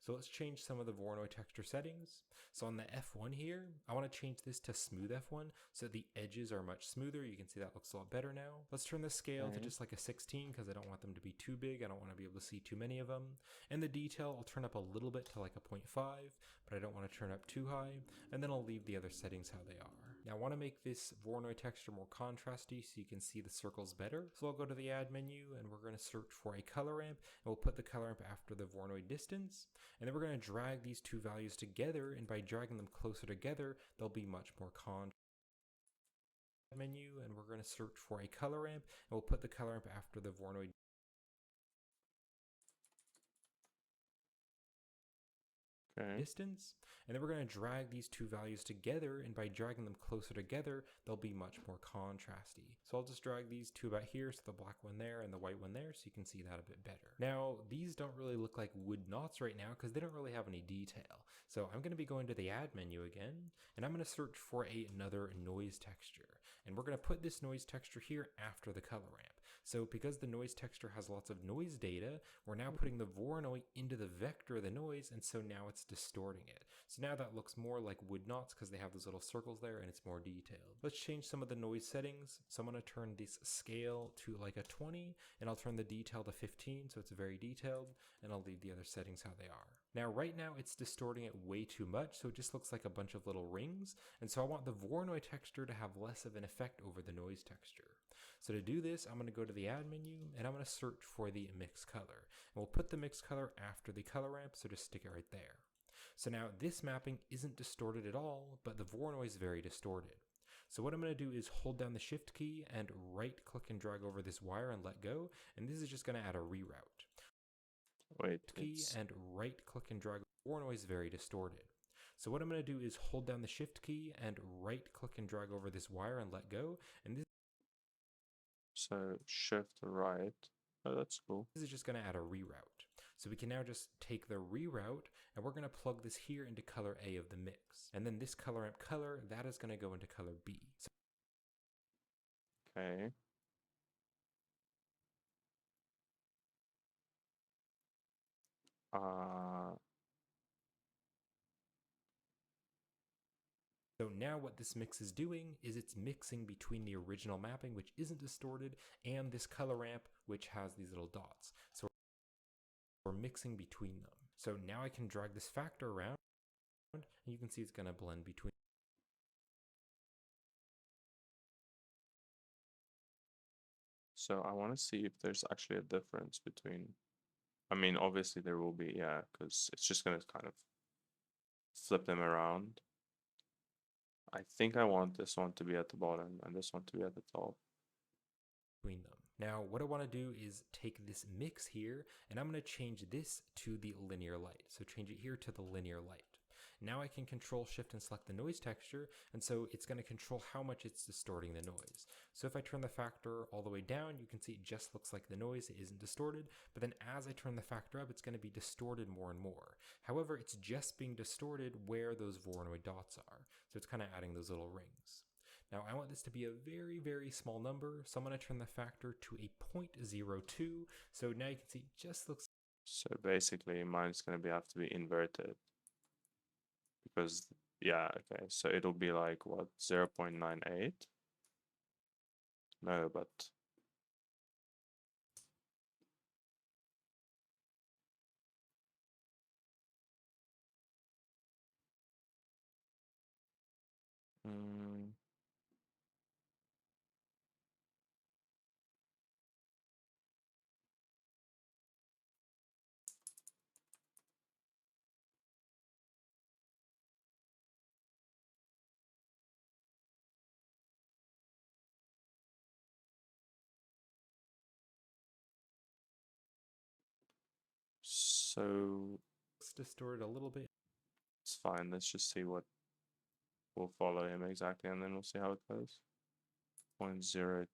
So let's change some of the Voronoi texture settings. So on the F1 here, I want to change this to smooth F1 so the edges are much smoother. You can see that looks a lot better now. Let's turn the scale to just like a 16 because I don't want them to be too big. I don't want to be able to see too many of them. And the detail, I'll turn up a little bit to like a 0.5, but I don't want to turn up too high. And then I'll leave the other settings how they are. Now I want to make this Voronoi texture more contrasty so you can see the circles better. So I'll go to the Add menu and we're going to search for a color ramp and we'll put the color ramp after the Voronoi distance. And then we're going to drag these two values together, and by dragging them closer together, they'll be much more contrasty. Menu and we're going to search for a color ramp and we'll put the color ramp after the Voronoi Okay. distance, and then we're going to drag these two values together, and by dragging them closer together, they'll be much more contrasty. So I'll just drag these two about here, so the black one there and the white one there, so you can see that a bit better. Now, these don't really look like wood knots right now because they don't really have any detail. So I'm going to be going to the add menu again, and I'm going to search for another noise texture. And we're going to put this noise texture here after the color ramp. So because the noise texture has lots of noise data, we're now putting the Voronoi into the vector of the noise, and so now it's distorting it. So now that looks more like wood knots because they have those little circles there and it's more detailed. Let's change some of the noise settings. So I'm going to turn this scale to like a 20, and I'll turn the detail to 15 so it's very detailed, and I'll leave the other settings how they are. Now right now it's distorting it way too much, so it just looks like a bunch of little rings, and so I want the Voronoi texture to have less of an effect over the noise texture. So to do this, I'm going to go to the add menu, and I'm going to search for the mix color. And we'll put the mix color after the color ramp, so just stick it right there. So now this mapping isn't distorted at all, but the Voronoi is very distorted. So what I'm going to do is hold down the shift key and right click and drag over this wire and let go, and this is just going to add a reroute. Wait, Key and right click and drag. Voronoi is very distorted. So what I'm going to do is hold down the shift key and right click and drag over this wire and let go, and this so shift right. Oh, that's cool. is just going to add a reroute. So we can now just take the reroute, and we're going to plug this here into color A of the mix. And then this color amp color, that is going to go into color B. So Okay. So now what this mix is doing is it's mixing between the original mapping, which isn't distorted, and this color ramp, which has these little dots. So we're mixing between them. So now I can drag this factor around, and you can see it's going to blend between. So I want to see if there's actually a difference between, I mean, obviously there will be, yeah, because it's just going to kind of flip them around. I think I want this one to be at the bottom and this one to be at the top. Between them. Now what I want to do is take this mix here, and I'm going to change this to the linear light. So change it here to the linear light. Now I can control shift and select the noise texture, and so it's going to control how much it's distorting the noise. So if I turn the factor all the way down, you can see it just looks like the noise, it isn't distorted, but then as I turn the factor up, it's going to be distorted more and more. However, it's just being distorted where those Voronoi dots are, so it's kind of adding those little rings. Now I want this to be a very, very small number, so I'm going to turn the factor to a 0.02, so now you can see it just looks. So basically mine's going to have to be inverted. Because, yeah, okay, so it'll be like, what, 0.98? No, but... So It's distorted a little bit. it's fine. Let's just see what will follow him exactly, and then we'll see how it goes. 0.02.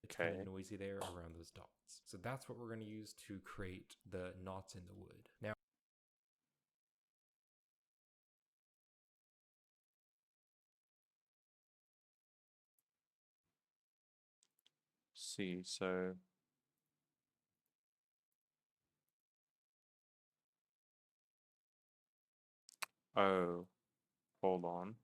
It's kind Okay. of noisy there around those dots. So that's what we're going to use to create the knots in the wood. Now, See, so... Oh, hold on.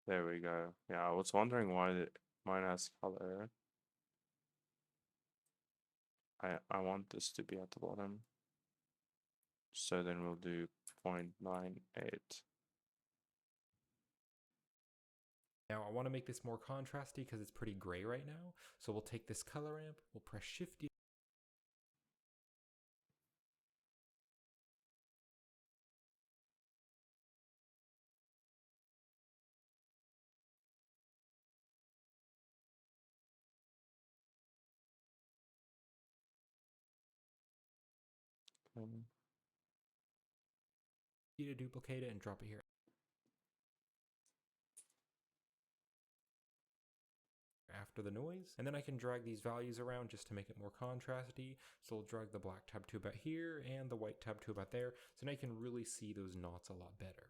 There we go. Yeah, I was wondering why mine has color. I want this to be at the bottom. So then we'll do 0.98. now I want to make this more contrasty because it's pretty gray right now. So we'll take this color ramp, we'll press Shift To duplicate it and drop it here. After the noise, and then I can drag these values around just to make it more contrasty. So I'll drag the black tab to about here and the white tab to about there, so now you can really see those knots a lot better.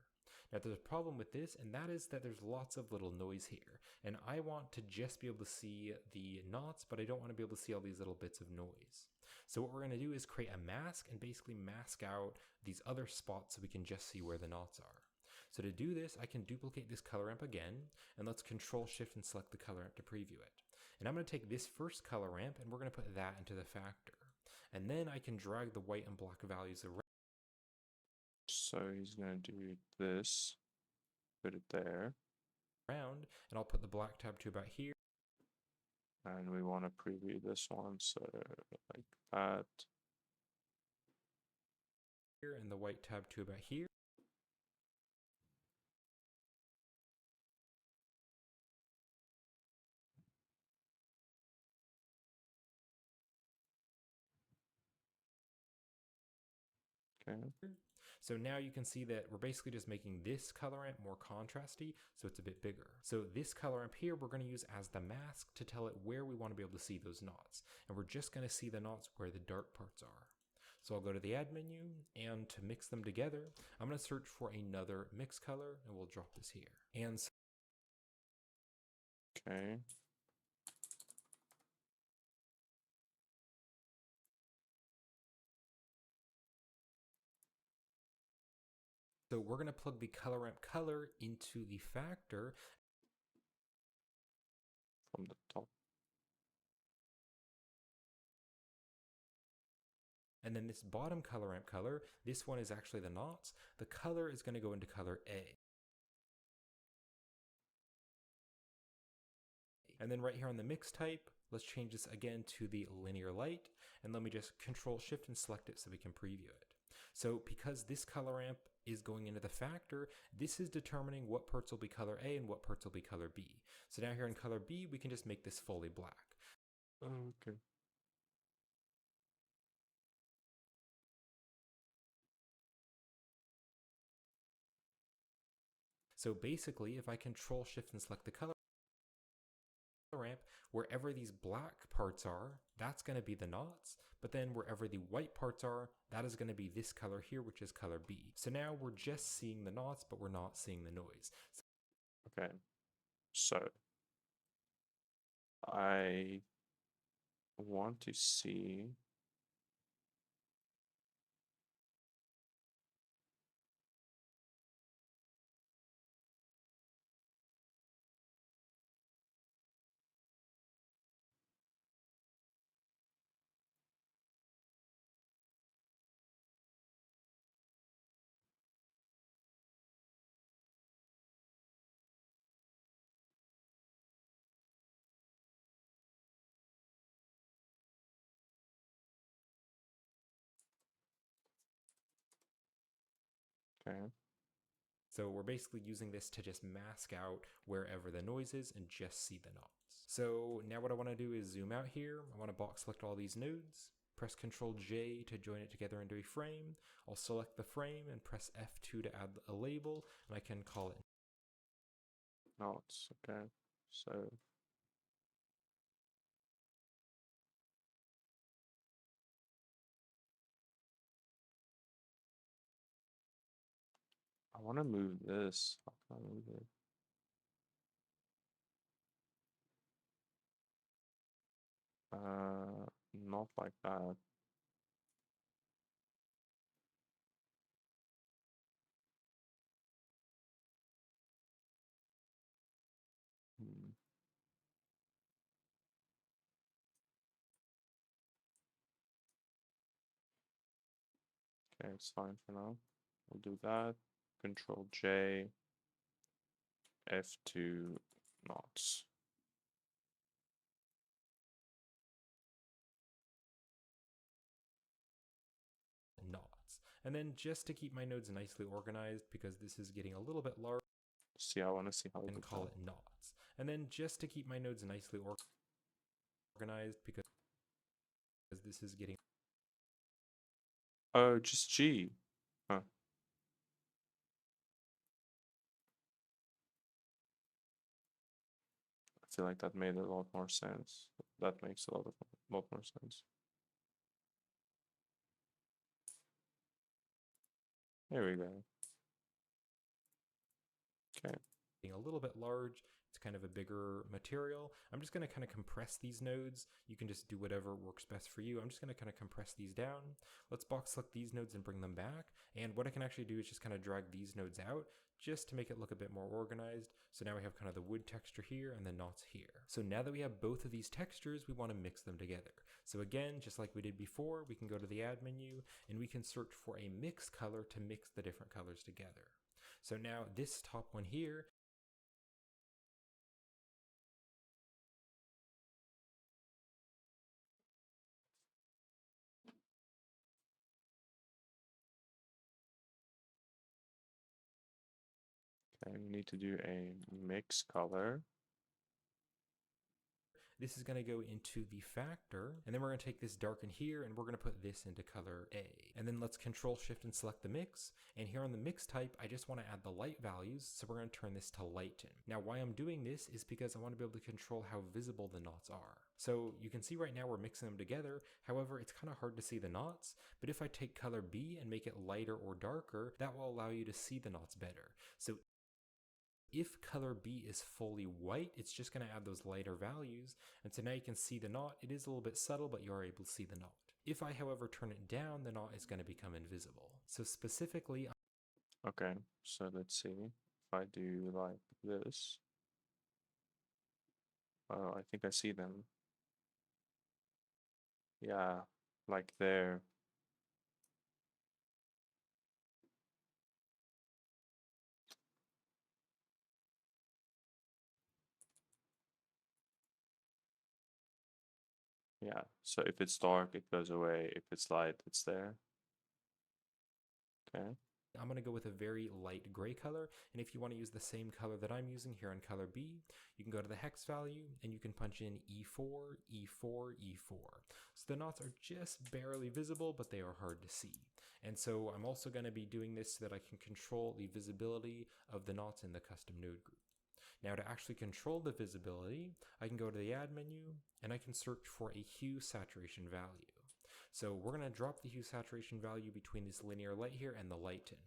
Now there's a problem with this, and that is that there's lots of little noise here, and I want to just be able to see the knots, but I don't want to be able to see all these little bits of noise. So what we're going to do is create a mask and basically mask out these other spots so we can just see where the knots are. So to do this, I can duplicate this color ramp again, and let's Control Shift and select the color ramp to preview it. And I'm going to take this first color ramp and we're going to put that into the factor. And then I can drag the white and black values around. So he's going to do this, put it there. And I'll put the black tab to about here. And we want to preview this one, so like that. Here, and the white tab to about here. Okay. So now you can see that we're basically just making this color ramp more contrasty, so it's a bit bigger. So this color ramp here, we're going to use as the mask to tell it where we want to be able to see those knots. And we're just going to see the knots where the dark parts are. So I'll go to the add menu, and to mix them together, I'm going to search for another mix color, and we'll drop this here. And Okay. so we're going to plug the color ramp color into the factor From the top. And then this bottom color ramp color, this one is actually the knots. The color is going to go into color A. And then right here on the mix type, let's change this again to the linear light. And let me just Control Shift and select it so we can preview it. So because this color ramp is going into the factor, this is determining what parts will be color A and what parts will be color B. So now here in color B, we can just make this fully black. Okay. So basically, if I Control Shift and select the color ramp, wherever these black parts are, that's going to be the knots, but then wherever the white parts are, that is going to be this color here, which is color B. So now we're just seeing the knots, but we're not seeing the noise. Okay. So I want to see okay. So we're basically using this to just mask out wherever the noise is and just see the knots. So now what I want to do is zoom out here. I want to box select all these nodes, press Ctrl J to join it together into a frame. I'll select the frame and press F2 to add a label, and I can call it Knots. Okay. So I want to move this. How can I move it? Not like that. Hmm. Okay, it's fine for now. We'll do that. Control J, F2, knots. knots. And then just to keep my nodes nicely organized, because this is getting a little bit large, See, I want to see how we and do call that. it knots. And then just to keep my nodes nicely organized, because this is getting Oh, just G. Huh. I feel like that made a lot more sense. That makes a lot more sense. There we go. Okay. Being a little bit large, it's kind of a bigger material. I'm just going to kind of compress these nodes. You can just do whatever works best for you. I'm just going to kind of compress these down. Let's box select these nodes and bring them back. And what I can actually do is just kind of drag these nodes out just to make it look a bit more organized. So now we have kind of the wood texture here and the knots here. So now that we have both of these textures, we want to mix them together. So again, just like we did before, we can go to the add menu and we can search for a mix color to mix the different colors together. So now this top one here, Okay, we need to do a mix color. this is going to go into the factor, and then we're going to take this darken here and we're going to put this into color A. And then let's control shift and select the mix. And here on the mix type, I just want to add the light values. So we're going to turn this to lighten. Now, why I'm doing this is because I want to be able to control how visible the knots are. So you can see right now we're mixing them together. However, it's kind of hard to see the knots, but if I take color B and make it lighter or darker, that will allow you to see the knots better. So if color B is fully white, it's just going to add those lighter values. And so now you can see the knot. It is a little bit subtle, but you are able to see the knot. If I, however, turn it down, the knot is going to become invisible. So specifically, Okay, so let's see. If I do like this. Oh, I think I see them. Yeah, like there. Yeah, so if it's dark, it goes away. If it's light, it's there. Okay. I'm going to go with a very light gray color. And if you want to use the same color that I'm using here in color B, you can go to the hex value and you can punch in E4, E4, E4. So the knots are just barely visible, but they are hard to see. And so I'm also going to be doing this so that I can control the visibility of the knots in the custom node group. Now to actually control the visibility, I can go to the add menu and I can search for a hue saturation value. So we're going to drop the hue saturation value between this linear light here and the lighten.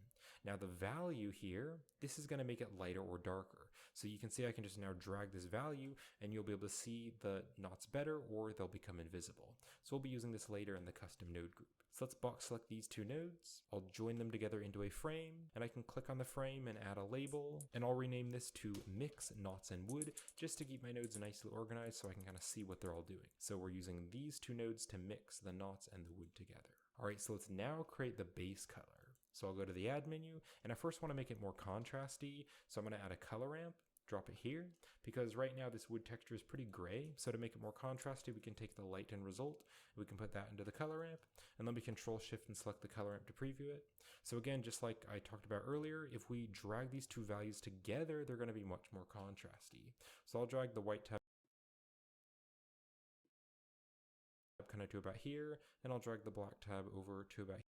Now the value here, this is going to make it lighter or darker. So you can see I can just now drag this value and you'll be able to see the knots better or they'll become invisible. So we'll be using this later in the custom node group. So let's box select these two nodes. I'll join them together into a frame and I can click on the frame and add a label and I'll rename this to mix knots and wood just to keep my nodes nicely organized so I can kind of see what they're all doing. So we're using these two nodes to mix the knots and the wood together. All right, so let's now create the base color. So I'll go to the add menu and I first want to make it more contrasty. So I'm going to add a color ramp, drop it here because right now this wood texture is pretty gray. So to make it more contrasty, we can take the lighten result, we can put that into the color ramp and then we control shift and select the color ramp to preview it. So again, just like I talked about earlier, if we drag these two values together, they're going to be much more contrasty. So I'll drag the white tab kind of to about here, and I'll drag the black tab over to about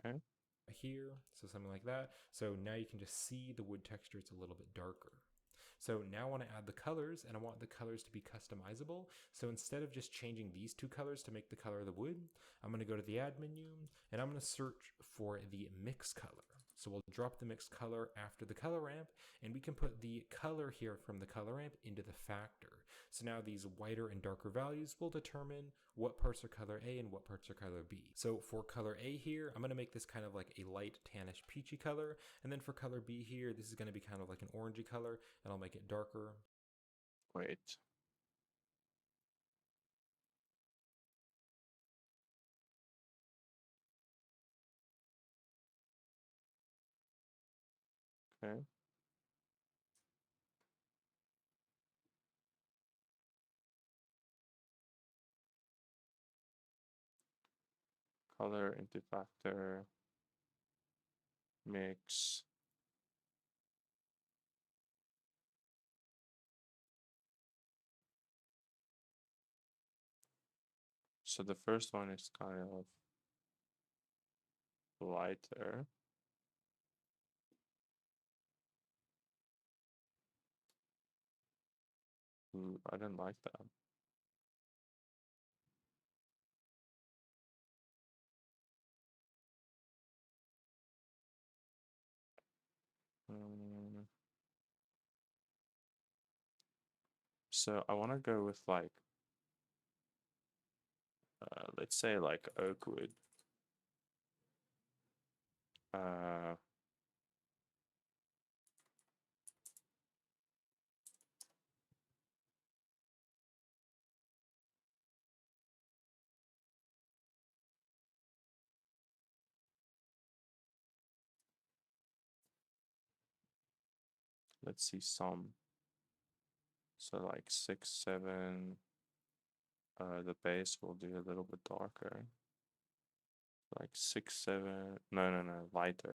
Okay. here, so something like that. So now you can just see the wood texture, it's a little bit darker. So now I want to add the colors and I want the colors to be customizable. So instead of just changing these two colors to make the color of the wood, I'm going to go to the add menu and I'm going to search for the mix color. So we'll drop the mix color after the color ramp and we can put the color here from the color ramp into the factor. So now these whiter and darker values will determine what parts are color A and what parts are color B. So for color A here, I'm going to make this kind of like a light tannish peachy color. And then for color B here, this is going to be kind of like an orangey color and I'll make it darker. Wait. Okay. color into factor, mix. So the first one is kind of lighter. Ooh, I didn't like that. So I want to go with like, let's say like oak wood. Let's see some. So like 6, 7. The base will do a little bit darker. Like 6, 7. No, lighter.